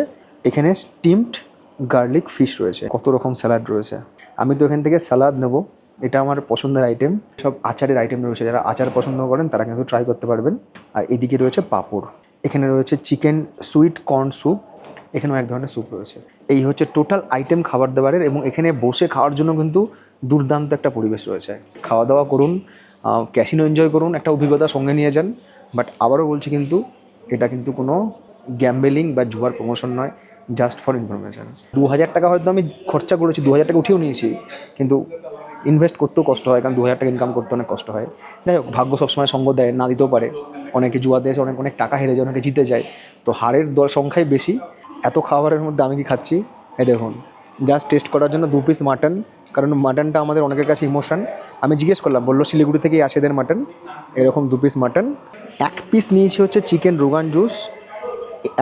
এখানে স্টিমড গার্লিক ফিশ রয়েছে, কত রকম স্যালাড রয়েছে। আমি তো এখান থেকে স্যালাড নেব, এটা আমার পছন্দের আইটেম। সব আচারের আইটেম রয়েছে, যারা আচার পছন্দ করেন তারা কিন্তু ট্রাই করতে পারবেন। আর এদিকে রয়েছে পাঁপড়, এখানে রয়েছে চিকেন সুইট কর্ন স্যুপ, এখানেও এক ধরনের স্যুপ রয়েছে। এই হচ্ছে টোটাল আইটেম খাবার দাবারের, এবং এখানে বসে খাওয়ার জন্য কিন্তু দুর্দান্ত একটা পরিবেশ রয়েছে। খাওয়া দাওয়া করুন, ক্যাসিনো এনজয় করুন, একটা অভিজ্ঞতা সঙ্গে নিয়ে যান। বাট আবারও বলছি কিন্তু এটা কিন্তু কোনো গ্যাম্বেলিং বা জুয়ার প্রমোশন নয়, জাস্ট ফর ইনফরমেশান। 2000 টাকা হয়তো আমি খরচা করেছি, 2000 টাকা উঠিয়েও নিয়েছি, কিন্তু ইনভেস্ট করতেও কষ্ট হয়, কারণ 2000 টাকা ইনকাম করতে অনেক কষ্ট হয়। যাই হোক, ভাগ্য সবসময় সঙ্গ দেয়, না দিতেও পারে। অনেকে জুয়াতে এসে অনেক টাকা হেরে যায়, অনেকে জিতে যায়, তো হারের সংখ্যাই বেশি। এত খাবারের মধ্যে আমি কি খাচ্ছি, এই দেখুন, জাস্ট টেস্ট করার জন্য 2 পিস মাটন, কারণ মাটনটা আমাদের অনেকের কাছে ইমোশন। আমি জিজ্ঞেস করলাম, বললো শিলিগুড়ি থেকেই আসে এদের মাটন। এরকম 2 পিস মাটন, 1 পিস নিয়েছি হচ্ছে চিকেন রোগান জুস,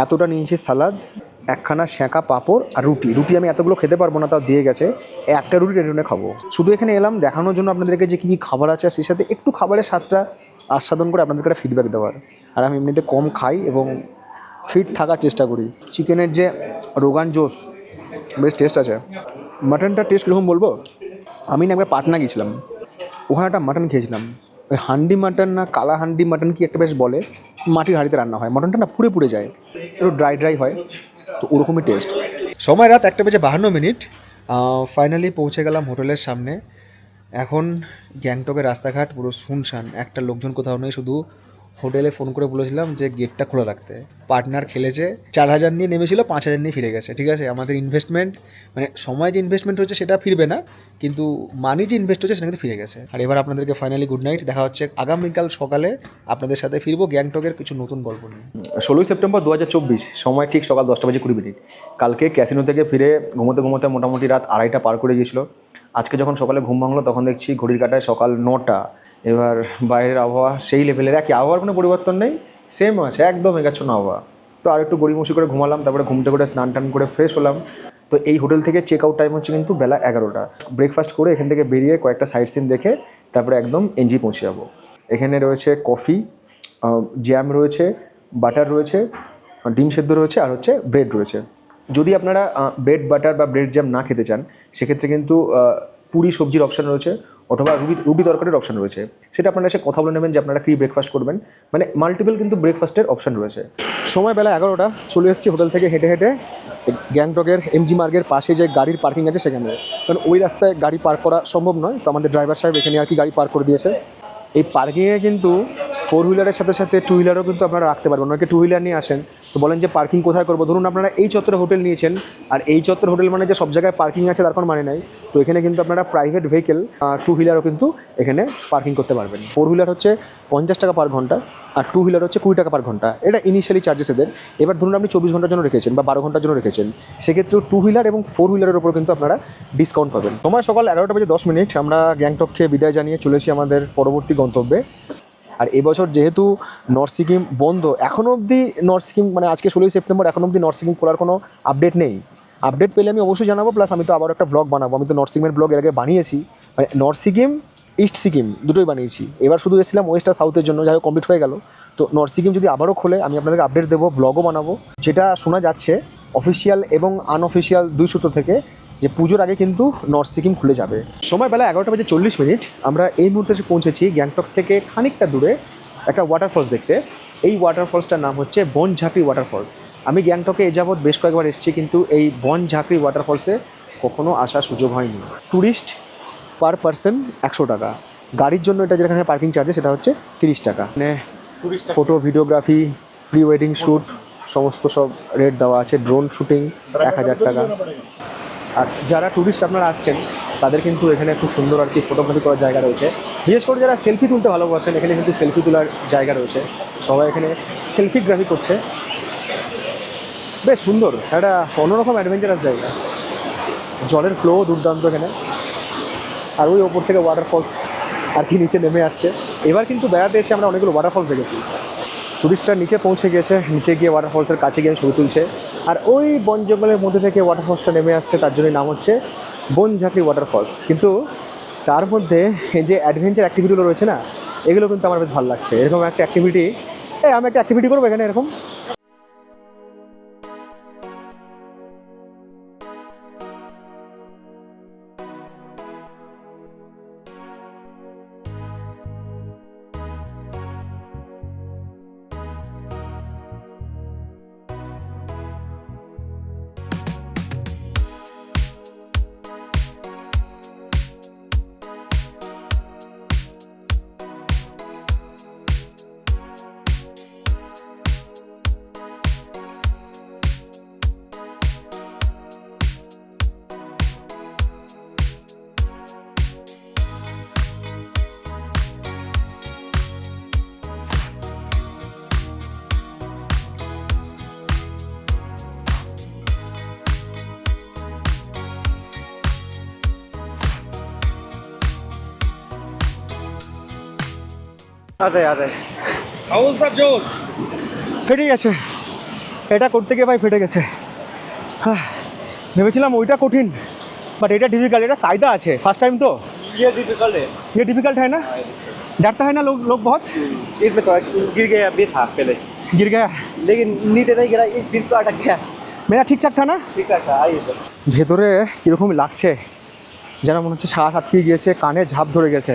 এতটা নিয়েছি সালাদ, একখানা সেঁকা পাঁপড় আর রুটি আমি এতগুলো খেতে পারবো না, তাও দিয়ে গেছে। একটা রুটি টেনে খাবো। শুধু এখানে এলাম দেখানোর জন্য আপনাদেরকে যে কী কী খাবার আছে, সেই সাথে একটু খাবারের স্বাদটা আস্বাদন করে আপনাদেরকে একটা ফিডব্যাক দেওয়ার। আর আমি এমনিতে কম খাই এবং ফিট থাকার চেষ্টা করি। চিকেনের যে রোগান জোস বেশ টেস্ট আছে। মাটনটা টেস্ট কীরকম বলবো, আমি না একবার পাটনা গিয়েছিলাম, ওখানে একটা মাটন খেয়েছিলাম, ওই হান্ডি মাটন না কালা হান্ডি মাটন কি একটা বেশ বলে, মাটির হাঁড়িতে রান্না হয়, মাটনটা না পুড়ে পুড়ে যায়, একটু ড্রাই হয়, তো ওরকমই টেস্ট। সময় রাত 1:52। ফাইনালি পৌঁছে গেলাম হোটেলের সামনে। এখন গ্যাংটকের রাস্তাঘাট পুরো শুনশান, একটা লোকজন কোথাও নেই, শুধু হোটেলে ফোন করে বলেছিলাম যে গেটটা খোলা রাখতে। পার্টনার খেলেছে, 4000 নিয়ে নেমেছিল, 5000 নিয়ে ফিরে গেছে, ঠিক আছে। আমাদের ইনভেস্টমেন্ট মানে সময় যে ইনভেস্টমেন্ট হচ্ছে সেটা ফিরবে না, কিন্তু মানি যে ইনভেস্ট হচ্ছে সেটা কিন্তু ফিরে গেছে। আর এবার আপনাদেরকে ফাইনালি গুড নাইট, দেখা হচ্ছে আগামীকাল সকালে আপনাদের সাথে ফিরবো গ্যাংটকের কিছু নতুন গল্প নিয়ে। 16 সেপ্টেম্বর 2024, সময় ঠিক সকাল 10:20। কালকে ক্যাসিনো থেকে ফিরে ঘুমোতে ঘুমোতে মোটামুটি রাত 2:30 পার করে গিয়েছিলো। আজকে যখন সকালে ঘুম ভাঙলো তখন দেখছি ঘড়ির কাঁটায় সকাল 9টা। এবার বাইরের আবহাওয়া সেই লেভেলের, একই আবহাওয়ার কোনো পরিবর্তন নেই, সেম আছে, একদম মেঘাচ্ছন্ন আবহাওয়া। তো আর একটু গড়িমসি করে ঘুমালাম, তারপরে ঘুমটে করে স্নান টান করে ফ্রেশ হলাম। তো এই হোটেল থেকে চেক আউট টাইম হচ্ছে কিন্তু বেলা 11টা। ব্রেকফাস্ট করে এখান থেকে বেরিয়ে কয়েকটা সাইট সিন দেখে তারপরে একদম এনজি পৌঁছে যাবো। এখানে রয়েছে কফি, জ্যাম রয়েছে, বাটার রয়েছে, ডিম সেদ্ধ রয়েছে, আর হচ্ছে ব্রেড রয়েছে। যদি আপনারা ব্রেড বাটার বা ব্রেড জ্যাম না খেতে চান, সেক্ষেত্রে কিন্তু পুরি সবজির অপশান রয়েছে, অথবা রুটি তরকারির অপশান রয়েছে। সেটা আপনারা এসে কথা বলে নেবেন যে আপনারা কী ব্রেকফাস্ট করবেন, মানে মাল্টিপল কিন্তু ব্রেকফাস্টের অপশান রয়েছে। সময় বেলা 11টা, চলে এসেছি হোটেল থেকে হেঁটে হেঁটে গ্যাংটকের এমজি মার্গের পাশে যে গাড়ির পার্কিং আছে সেখানে, কারণ ওই রাস্তায় গাড়ি পার্ক করা সম্ভব নয়। তো আমাদের ড্রাইভার সাহেব এখানে আর কি গাড়ি পার্ক করে দিয়েছে। এই পার্কিংয়ে কিন্তু 4 হুইলারের সাথে সাথে 2 হুইলারও কিন্তু আপনারা রাখতে পারবেন। অনেকে 2 হুইলার নিয়ে আসেন, তো বলেন যে পার্কিং কোথায় করবো। ধরুন আপনারা এই চত্বরে হোটেল নিয়েছেন, আর এই চত্বর হোটেল মানে যে সব জায়গায় পার্কিং আছে তার কোনো মানে নাই। তো এখানে কিন্তু আপনারা প্রাইভেট ভেহিকেল 2 হুইলারও কিন্তু এখানে পার্কিং করতে পারবেন। 4 হুইলার হচ্ছে 50 টাকা পার ঘন্টা, আর 2 হুইলার হচ্ছে 20 টাকা পার ঘন্টা। এটা ইনিশিয়ালি চার্জেস এদের। এবার ধরুন আপনি 24 ঘন্টার জন্য রেখেছেন বা 12 ঘন্টার জন্য রেখেছেন, সেক্ষেত্রেও 2 হুইলার এবং 4 হুইলারের উপর কিন্তু আপনারা ডিসকাউন্ট পাবেন। সময় সকাল 11:10। আমরা গ্যাংটককে বিদায় জানিয়ে চলেছি আমাদের পরবর্তী গন্তব্যে। আর এবছর যেহেতু নর্থ সিকিম বন্ধ, এখনও অবধি নর্থ সিকিম মানে আজকে 16 সেপ্টেম্বর, এখনও অবধি নর্থ সিকিম খোলার কোনো আপডেট নেই। আপডেট পেলে আমি অবশ্যই জানাবো, প্লাস আমি তো আবার একটা ব্লগ বানাবো। আমি তো নর্থ সিকিমের ব্লগ এর আগে বানিয়েছি, মানে নর্থ সিকিম ইস্ট সিকিম দুটোই বানিয়েছি। এবার শুধু এসেছিলাম ওয়েস্ট আর সাউথের জন্য, যাই হোক কমপ্লিট হয়ে গেল। তো নর্থ সিকিম যদি আবারও খোলে আমি আপনাদেরকে আপডেট দেবো, ব্লগও বানাবো। যেটা শোনা যাচ্ছে অফিসিয়াল এবং আনঅফিসিয়াল 2 সূত্র থেকে, যে পুজোর আগে কিন্তু নর্থ সিকিম খুলে যাবে। সময় বেলা 11:40। আমরা এই মুহূর্তে এসে পৌঁছেছি গ্যাংটক থেকে খানিকটা দূরে একটা ওয়াটারফলস দেখতে। এই ওয়াটারফলসটার নাম হচ্ছে বনঝাঁকড়ি ওয়াটারফলস। আমি গ্যাংটকে এ যাবৎ বেশ কয়েকবার এসেছি, কিন্তু এই বনঝাঁকড়ি ওয়াটারফলসে কখনো আসার সুযোগ হয়নি। ট্যুরিস্ট পার পারসন 100 টাকা, গাড়ির জন্য এটা যেখানে পার্কিং চার্জেস সেটা হচ্ছে 30 টাকা। মানে photo, videography, pre wedding shoot সমস্ত সব রেট দেওয়া আছে। ড্রোন শ্যুটিং 1000 টাকা। আর যারা ট্যুরিস্ট আপনারা আসছেন তাদের কিন্তু এখানে খুব সুন্দর আর কি ফটোগ্রাফি করার জায়গা রয়েছে। বিশেষ করে যারা সেলফি তুলতে ভালোবাসেন এখানে কিন্তু সেলফি তোলার জায়গা রয়েছে। সবাই এখানে সেলফিগ্রাফি করছে। বেশ সুন্দর, একটা অন্যরকম অ্যাডভেঞ্চারাস জায়গা। জলের ফ্লো দুর্দান্ত এখানে। আর ওই ওপর থেকে ওয়াটারফলস আর কি নিচে নেমে আসছে। এবার কিন্তু বেড়াতে এসে আমরা অনেকগুলো ওয়াটারফলস দেখেছি। টুরিস্টরা নিচে পৌঁছে গিয়েছে, নিচে গিয়ে ওয়াটারফলসের কাছে গিয়ে ছবি তুলছে। আর ওই বন জঙ্গলের মধ্যে থেকে ওয়াটারফলসটা নেমে আসছে, তার জন্যই নাম হচ্ছে বনঝাঁকড়ি ওয়াটারফলস। কিন্তু তার মধ্যে যে অ্যাডভেঞ্চার অ্যাক্টিভিটিগুলো রয়েছে না, এগুলো কিন্তু আমার বেশ ভালো লাগছে। এরকম একটা অ্যাক্টিভিটি, আমি একটা অ্যাক্টিভিটি করবো এখানে এরকম। আরে ফেটে গেছে, এটা করতে গিয়ে ভাই ফেটে গেছে। ভেবেছিলাম ওইটা কঠিন, বাট এটা ডিফিকাল্ট। এটা কায়দা আছে, ফার্স্ট टाइम तो ये डिफिकल्ट है ना। डरता है ना लोग बहुत। इसमें तो गिर गया भी था पहले, गिर गया लेकिन नीचे नहीं गिरा, इस बीच को अटक गया। मेरा ঠিকঠাক था ना। ठीक है आइए तो ভেতরে কীরকম লাগছে যেন মনে হচ্ছে শ্বাস আটকে গিয়েছে, কানে ঝাঁপ ধরে গেছে,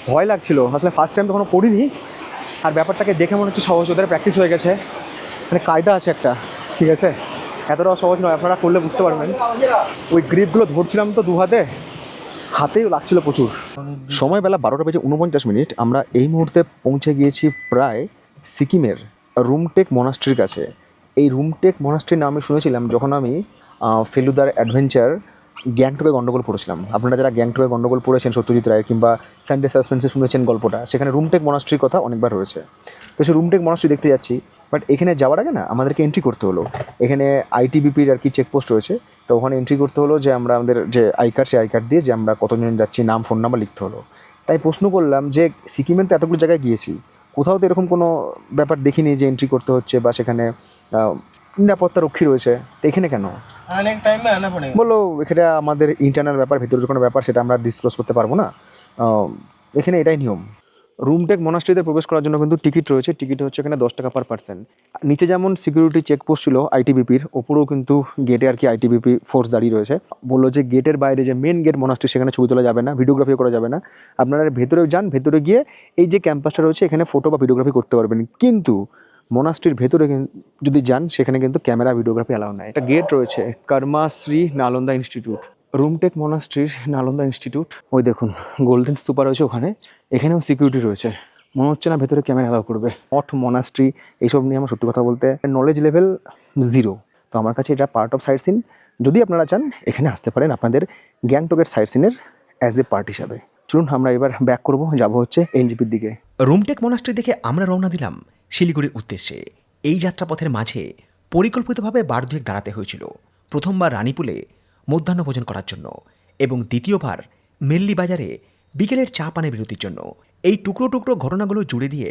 ভয় লাগছিল। আসলে ফার্স্ট টাইম কখনো পড়িনি, আর ব্যাপারটাকে দেখে মনে হচ্ছে সহজ, ওদের প্র্যাকটিস হয়ে গেছে। মানে কায়দা আছে একটা, ঠিক আছে। এতটাও সহজ নয়, আপনারা করলে বুঝতে পারবেন। ওই গ্রিপগুলো ধরছিলাম তো দু হাতে, হাতেও লাগছিল প্রচুর। সময় বেলা 12:49। আমরা এই মুহূর্তে পৌঁছে গিয়েছি প্রায় সিকিমের রুমটেক মনাস্ট্রির কাছে। এই রুমটেক মনাস্ট্রির নাম আমি শুনেছিলাম যখন আমি ফেলুদার অ্যাডভেঞ্চার গ্যাংটকে গন্ডগোল পড়েছিলাম। আপনারা যারা গ্যাংটকে গন্ডগোল পড়েছেন সত্যজিৎ রায়ের, কিংবা সানডে সাসপেন্সে শুনেছেন গল্পটা, সেখানে রুমটেক মনাস্ট্রির কথা অনেকবার রয়েছে। তো সেই রুমটেক মনাস্ট্রি দেখতে যাচ্ছি, বাট এখানে যাওয়ার আগে না আমাদেরকে এন্ট্রি করতে হলো। এখানে আইটিবিপির আর কি চেকপোস্ট রয়েছে, তো ওখানে এন্ট্রি করতে হলো যে আমরা আমাদের যে আই কার্ড, সেই আই কার্ড দিয়ে যে আমরা কতজন যাচ্ছি, নাম ফোন নাম্বার লিখতে হলো। তাই প্রশ্ন করলাম যে সিকিমের তো এতগুলো জায়গায় গিয়েছি, কোথাও তো এরকম কোনো ব্যাপার দেখিনি যে এন্ট্রি করতে হচ্ছে বা সেখানে নিরাপত্তা রক্ষী রয়েছে, তো এখানে কেন? अनेक टाइम में आना पड़ेगा। বললো এখানে আমাদের ইন্টারনাল ব্যাপার, ভিতরের কোনো ব্যাপার, সেটা আমরা ডিসক্লোজ করতে পারবো না, এখানে এটাই নিয়ম। রুমটেক মনাস্ট্রিতে প্রবেশ করার জন্য কিন্তু টিকিট রয়েছে। টিকিট হচ্ছে এখানে 10 টাকা পার পার্সন। নিচে যেমন সিকিউরিটি চেকপোস্ট ছিল আইটিবিপির, ওপরেও কিন্তু গেটে আর কি আইটিবিপি ফোর্স দাঁড়িয়ে রয়েছে। বললো যে গেটের বাইরে যে মেন গেট মনাস্ট্রি, সেখানে ছবি তোলা যাবে না, ভিডিওগ্রাফিও করা যাবে না। আপনারা ভেতরে যান, ভেতরে গিয়ে এই যে ক্যাম্পাসটা রয়েছে এখানে ফটো বা ভিডিওগ্রাফি করতে পারবেন। কিন্তু মনাস্ট্রির ভেতরে যদি যান সেখানে কিন্তু ক্যামেরা ভিডিওগ্রাফি অ্যালাউ নাই। একটা গেট রয়েছে, কর্মাশ্রী নালন্দা ইনস্টিটিউট, রুমটেক মনাস্ট্রির নালন্দা ইনস্টিটিউট। ওই দেখুন গোল্ডেন স্তূপা রয়েছে ওখানে, এখানেও সিকিউরিটি রয়েছে। মনে হচ্ছে না ভেতরে ক্যামেরা অ্যালাউ করবে। মঠ মনাস্ট্রি এইসব নিয়ে আমার সত্যি কথা বলতে নলেজ লেভেল 0। তো আমার কাছে এটা পার্ট অফ সাইট সিন। যদি আপনারা চান এখানে আসতে পারেন আপনাদের গ্যাংটকের সাইট সিনের অ্যাজ এ পার্ট হিসাবে। চলুন আমরা এবার ব্যাক করবো, যাবো হচ্ছে এনজিপির দিকে। রুমটেক মনাস্ট্রি দেখে আমরা রওনা দিলাম শিলিগুড়ির উদ্দেশ্যে। এই যাত্রাপথের মাঝে পরিকল্পিতভাবে বার দুয়েক দাঁড়াতে হয়েছিল। প্রথমবার রানীপুলে মধ্যাহ্নভোজন করার জন্য এবং দ্বিতীয়বার মেল্লি বাজারে বিকেলের চা পানের বিরতির জন্য। এই টুকরো টুকরো ঘটনাগুলো জুড়ে দিয়ে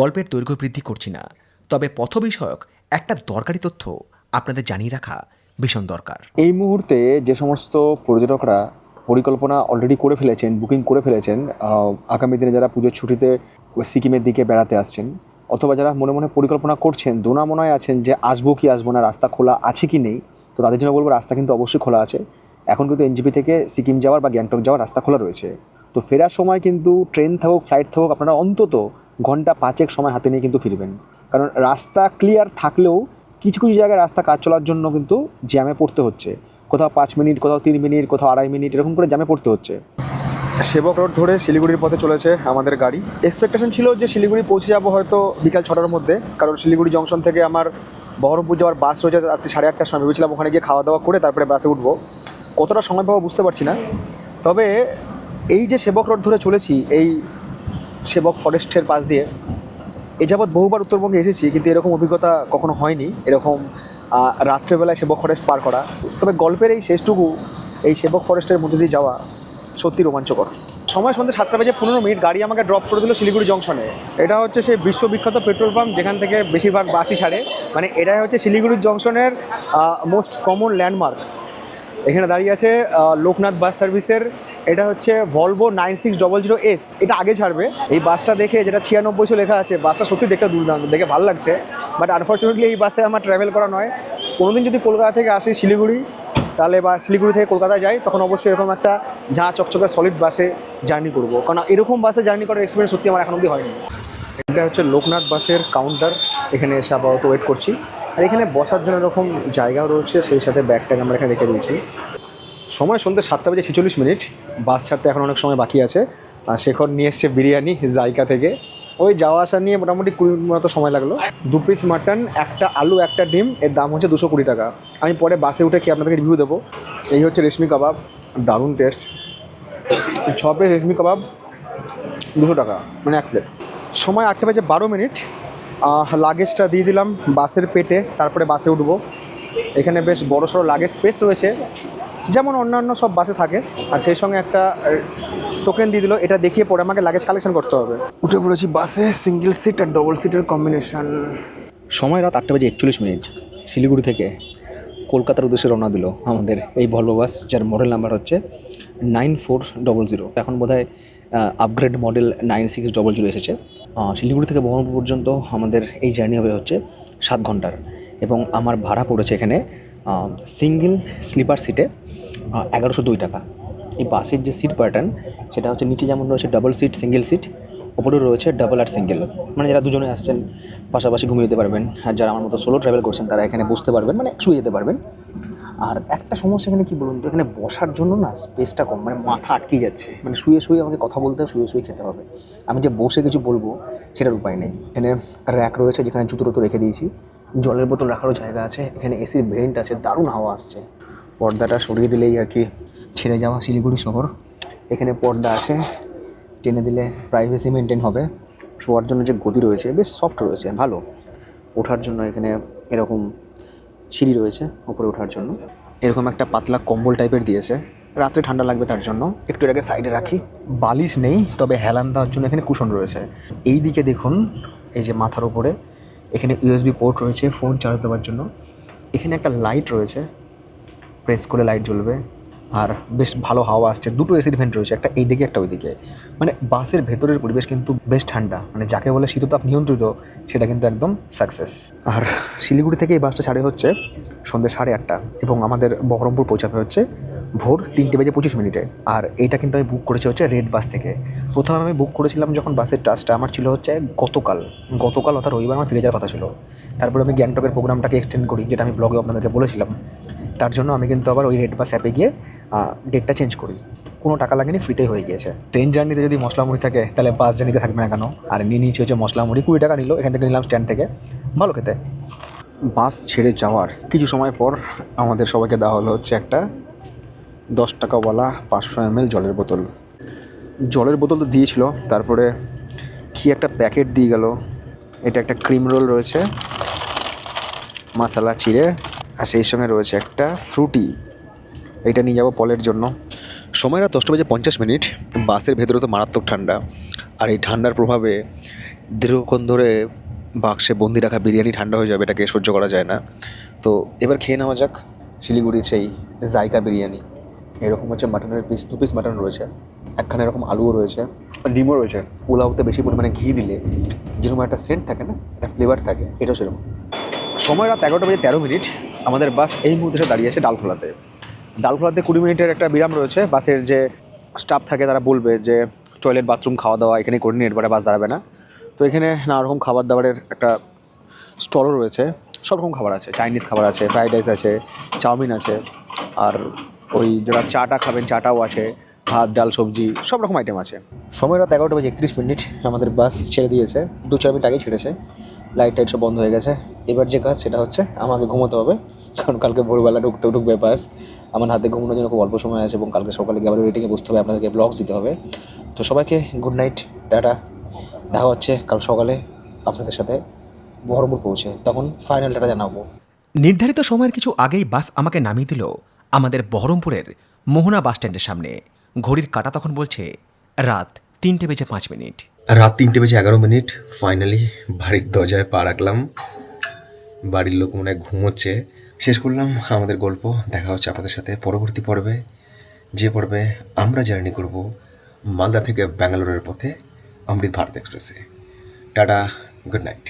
গল্পের দৈর্ঘ্য বৃদ্ধি করছি না, তবে পথ বিষয়ক একটা দরকারি তথ্য আপনাদের জানিয়ে রাখা ভীষণ দরকার। এই মুহূর্তে যে সমস্ত পর্যটকরা পরিকল্পনা অলরেডি করে ফেলেছেন, বুকিং করে ফেলেছেন, আগামী দিনে যারা পুজোর ছুটিতে সিকিমের দিকে বেড়াতে আসছেন, অথবা যারা মনে মনে পরিকল্পনা করছেন, দোনামোনায় আছেন যে আসবো কি আসবো না, রাস্তা খোলা আছে কি নেই, তো তাদের জন্য বলবো রাস্তা কিন্তু অবশ্যই খোলা আছে। এখন কিন্তু এনজিপি থেকে সিকিম যাওয়ার বা গ্যাংটক যাওয়ার রাস্তা খোলা রয়েছে। তো ফেরার সময় কিন্তু ট্রেন থাকুক ফ্লাইট থাকুক, আপনারা অন্তত ঘন্টা 5 সময় হাতে নিয়ে কিন্তু ফিরবেন। কারণ রাস্তা ক্লিয়ার থাকলেও কিছু কিছু জায়গায় রাস্তা কাজ চলার জন্য কিন্তু জ্যামে পড়তে হচ্ছে। কোথাও 5 মিনিট, কোথাও 3 মিনিট, কোথাও 2.5 মিনিট, এরকম করে জ্যামে পড়তে হচ্ছে। সেবক রোড ধরে শিলিগুড়ির পথে চলেছে আমাদের গাড়ি। এক্সপেকটেশন ছিল যে শিলিগুড়ি পৌঁছে যাবো হয়তো বিকাল 6টার মধ্যে, কারণ শিলিগুড়ি জংশন থেকে আমার বহরমপুর যাওয়ার বাস রয়েছে রাত্রি 8:30টার সময়। ভেবেছিলাম ওখানে গিয়ে খাওয়া দাওয়া করে তারপরে বাসে উঠবো। কতটা সময় পাবো বুঝতে পারছি না। তবে এই যে সেবক রোড ধরে চলেছি, এই সেবক ফরেস্টের পাশ দিয়ে এ যাবৎ বহুবার উত্তরবঙ্গে এসেছি, কিন্তু এরকম অভিজ্ঞতা কখনো হয়নি, এরকম রাত্রেবেলায় সেবক ফরেস্ট পার করা। তবে গল্পের এই শেষটুকু এই সেবক ফরেস্টের মধ্যে দিয়ে যাওয়া সত্যি রোমাঞ্চকর। সময় সন্ধ্যে 7:15, গাড়ি আমাকে ড্রপ করে দিল শিলিগুড়ি জংশনে। এটা হচ্ছে সেই বিশ্ববিখ্যাত পেট্রোল পাম্প যেখান থেকে বেশিরভাগ বাসই ছাড়ে। মানে এটাই হচ্ছে শিলিগুড়ি জংশনের মোস্ট কমন ল্যান্ডমার্ক। এখানে দাঁড়িয়ে আছে লোকনাথ বাস সার্ভিসের, এটা হচ্ছে ভলভো 9600S। এটা আগে ছাড়বে। এই বাসটা দেখে, যেটা 9600 লেখা আছে, বাসটা সত্যি দেখতে দুর্দান্ত, দেখে ভালো লাগছে। বাট আনফর্চুনেটলি এই বাসে আমার ট্রাভেল করা নয়। কোনোদিন যদি কলকাতা থেকে আসি শিলিগুড়ি, তাহলে বা শিলিগুড়ি থেকে কলকাতায় যাই, তখন অবশ্যই এরকম একটা ঝাঁ চকচকে সলিড বাসে জার্নি করব, কারণ এরকম বাসে জার্নি করার এক্সপিরিয়েন্স সত্যি আমার এখন অবধি হয়নি। এটা হচ্ছে লোকনাথ বাসের কাউন্টার। এখানে এসে আপাতত ওয়েট করছি। আর এখানে বসার জন্য এরকম জায়গাও রয়েছে, সেই সাথে ব্যাগট্যাগ আমরা এখানে রেখে দিয়েছি। সময় সন্ধ্যে 7:46। বাস ছাড়তে এখন অনেক সময় বাকি আছে। আর শেখর নিয়ে এসছে বিরিয়ানি জায়গা থেকে। ওই যাওয়া আসা নিয়ে মোটামুটি 20 মিনিট মতো সময় লাগলো। 2 পিস মাটন, একটা আলু, একটা ডিম, এর দাম হচ্ছে 220 টাকা। আমি পরে বাসে উঠে খেয়ে আপনাদেরকে রিভিউ দেবো। এই হচ্ছে রেশমি কাবাব, দারুণ টেস্ট। 6 পিস রেশমি কাবাব 200 টাকা, মানে 1 প্লেট। সময় 8:12। লাগেজটা দিয়ে দিলাম বাসের পেটে, তারপরে বাসে উঠবো। এখানে বেশ বড়সড় লাগেজ স্পেস রয়েছে, যেমন অন্যান্য সব বাসে থাকে। আর সেই সঙ্গে একটা টোকেন দিয়ে দিল, এটা দেখিয়ে পরে আমাকে লাগেজ কালেকশন করতে হবে। উঠে পড়েছি বাসে, সিঙ্গেল সিট আর ডবল সিটের কম্বিনেশন। সময় রাত 8:41। শিলিগুড়ি থেকে কলকাতার উদ্দেশ্যে রওনা দিল আমাদের এই ভলভো বাস, যার মডেল নাম্বার হচ্ছে 9400। এখন বোধহয় আপগ্রেড মডেল 9600 এসেছে। শিলিগুড়ি থেকে বহরমপুর পর্যন্ত আমাদের এই জার্নি হবে হচ্ছে 7 ঘন্টার। এবং আমার ভাড়া পড়েছে এখানে সিঙ্গেল স্লিপার সিটে 1102 টাকা। এই বাসের যে সিট প্যাটার্ন, সেটা হচ্ছে নিচে যেমন রয়েছে ডাবল সিট, সিঙ্গেল সিট, ওপরেও রয়েছে ডাবল আর সিঙ্গেল। মানে যারা দুজনে আসছেন পাশাপাশি ঘুমিয়ে যেতে পারবেন, আর যারা আমার মতো সোলো ট্রাভেল করছেন তারা এখানে বসতে পারবেন, মানে শুয়ে যেতে পারবেন। আর একটা সমস্যা এখানে কী বলুন তো, এখানে বসার জন্য না স্পেসটা কম, মানে মাথা আটকে যাচ্ছে। মানে শুয়ে শুয়ে আমাকে কথা বলতে হবে, শুয়ে শুয়ে খেতে হবে। আমি যে বসে কিছু বলবো সেটার উপায় নেই। এখানে র্যাক রয়েছে যেখানে জুতো টুতো রেখে দিয়েছি, জলের বোতল রাখারও জায়গা আছে, এখানে এসির ভেন্ট আছে, দারুণ হাওয়া আসছে। পর্দাটা সরিয়ে দিলেই আর কি ছেড়ে যাওয়া শিলিগুড়ি শহর। এখানে পর্দা আছে, টেনে দিলে প্রাইভেসি মেনটেন হবে। শোয়ার জন্য যে গদি রয়েছে বেশ সফট রয়েছে, ভালো। ওঠার জন্য এখানে এরকম সিঁড়ি রয়েছে উপরে ওঠার জন্য। এরকম একটা পাতলা কম্বল টাইপের দিয়েছে, রাত্রে ঠান্ডা লাগবে তার জন্য। একটু এর আগে সাইডে রাখি। বালিশ নেই, তবে হেলান দেওয়ার জন্য এখানে কুশন রয়েছে। এই দিকে দেখুন, এই যে মাথার উপরে এখানে USB পোর্ট রয়েছে ফোন চার্জ দেওয়ার জন্য। এখানে একটা লাইট রয়েছে, প্রেস করে লাইট জ্বলবে। আর বেশ ভালো হাওয়া আসছে। 2টো এসির ভেন্ট রয়েছে, একটা এইদিকে একটা ওইদিকে। মানে বাসের ভেতরের পরিবেশ কিন্তু বেশ ঠান্ডা, মানে যাকে বলে শীততাপ নিয়ন্ত্রিত, সেটা কিন্তু একদম সাকসেস। আর শিলিগুড়ি থেকে এই বাসটা ছাড়ে হচ্ছে সন্ধ্যে 8:30 এবং আমাদের বহরমপুর পৌঁছাবে হচ্ছে ভোর 3:25। আর এইটা কিন্তু আমি বুক করেছি হচ্ছে রেড বাস থেকে। প্রথমে আমি বুক করেছিলাম যখন বাসের টাচটা আমার ছিল হচ্ছে গতকাল অর্থাৎ রবিবার আমার ফিরে যাওয়ার কথা ছিল। তারপরে আমি গ্যাংটকের প্রোগ্রামটাকে এক্সটেন্ড করি, যেটা আমি ব্লগে আপনাদেরকে বলেছিলাম। তার জন্য আমি কিন্তু আবার ওই রেড বাস অ্যাপে গিয়ে ডেটটা চেঞ্জ করি। কোনো টাকা লাগেনি, ফ্রিতেই হয়ে গিয়েছে। ট্রেন জার্নিতে যদি মশলা মুড়ি থাকে তাহলে বাস জার্নিতে থাকবে না কেন। আর নিয়ে নিয়েছি হচ্ছে মশলা মুড়ি, 20 টাকা নিল। এখান থেকে নিলাম স্ট্যান্ড থেকে, ভালো খেতে। বাস ছেড়ে যাওয়ার কিছু সময় পর আমাদের সবাইকে দেওয়া হলো হচ্ছে একটা 10 টাকাওয়ালা 500 ml জলের বোতল। জলের বোতল তো দিয়েছিল, তারপরে কি একটা প্যাকেট দিয়ে গেল। এটা একটা ক্রিম রোল রয়েছে, মশলা চিড়ে, আর সেই সঙ্গে রয়েছে একটা ফ্রুটি। এটা নিয়ে যাবো পলের জন্য। সময় রাত 10:50। বাসের ভেতরে তো মারাত্মক ঠান্ডা, আর এই ঠান্ডার প্রভাবে দীর্ঘক্ষণ ধরে বাক্সে বন্দি রাখা বিরিয়ানি ঠান্ডা হয়ে যাবে, এটাকে সহ্য করা যায় না। তো এবার খেয়ে নেওয়া যাক শিলিগুড়ির সেই জায়কা বিরিয়ানি। এরকম হচ্ছে মাটনের পিস, 2 পিস মাটন রয়েছে, একখানে এরকম আলুও রয়েছে, ডিমও রয়েছে। পোলাওতে বেশি পরিমাণে ঘি দিলে যেরকম একটা সেন্ট থাকে না, একটা ফ্লেভার থাকে, এটাও সেরকম। সময় রাত 11:13। আমাদের বাস এই মুহূর্তে এসে দাঁড়িয়ে আছে ডালখোলাতে। 20 মিনিটের একটা বিরাম রয়েছে। বাসের যে স্টাফ থাকে তারা বলবে যে টয়লেট, বাথরুম, খাওয়া দাওয়া এখানে করে নিয়ে এরপরে বাস দাঁড়াবে না। তো এখানে নানা রকম খাবার দাবারের একটা স্টলও রয়েছে। সব রকম খাবার আছে, চাইনিজ খাবার আছে, ফ্রাইড রাইস আছে, চাউমিন আছে, আর ওই যারা চাটা খাবেন চাটাও আছে, ভাত ডাল সবজি সব রকম আইটেম আছে। সময় রাত 11টা বেজে 31 মিনিট, আমাদের বাস ছেড়ে দিয়েছে, 2-4 মিনিট আগেই ছেড়েছে, লাইট টাইট সব বন্ধ হয়ে গেছে। এবার যে কাজ সেটা হচ্ছে আমাকে ঘুমোতে হবে, কারণ কালকে ভোরবেলা ঢুকবে বাস। আমার হাতে ঘুমানোর জন্য খুব অল্প সময় আছে এবং কালকে সকালে গিয়ে আবার রেটিংয়ে বসতে হবে, আপনাদেরকে ব্লগস দিতে হবে। তো সবাইকে গুড নাইট, টাটা, দেখা হচ্ছে কাল সকালে আপনাদের সাথে বহরমপুর পৌঁছে, তখন ফাইনাল ডাটা জানাবো। নির্ধারিত সময়ের কিছু আগেই বাস আমাকে নামিয়ে দিল আমাদের বহরমপুরের মোহনা বাস স্ট্যান্ডের সামনে। ঘড়ির কাঁটা তখন বলছে রাত 3:05। রাত 3:11। ফাইনালি বাড়ির দরজায় পা রাখলাম, বাড়ির লোক মনে হয় ঘুমোচ্ছে। শেষ করলাম আমাদের গল্প। দেখা হচ্ছে আপনাদের সাথে পরবর্তী পর্বে, যে পর্বে আমরা জার্নি করব মালদা থেকে ব্যাঙ্গালোরের পথে অমৃত ভারত এক্সপ্রেসে। Tata, good night.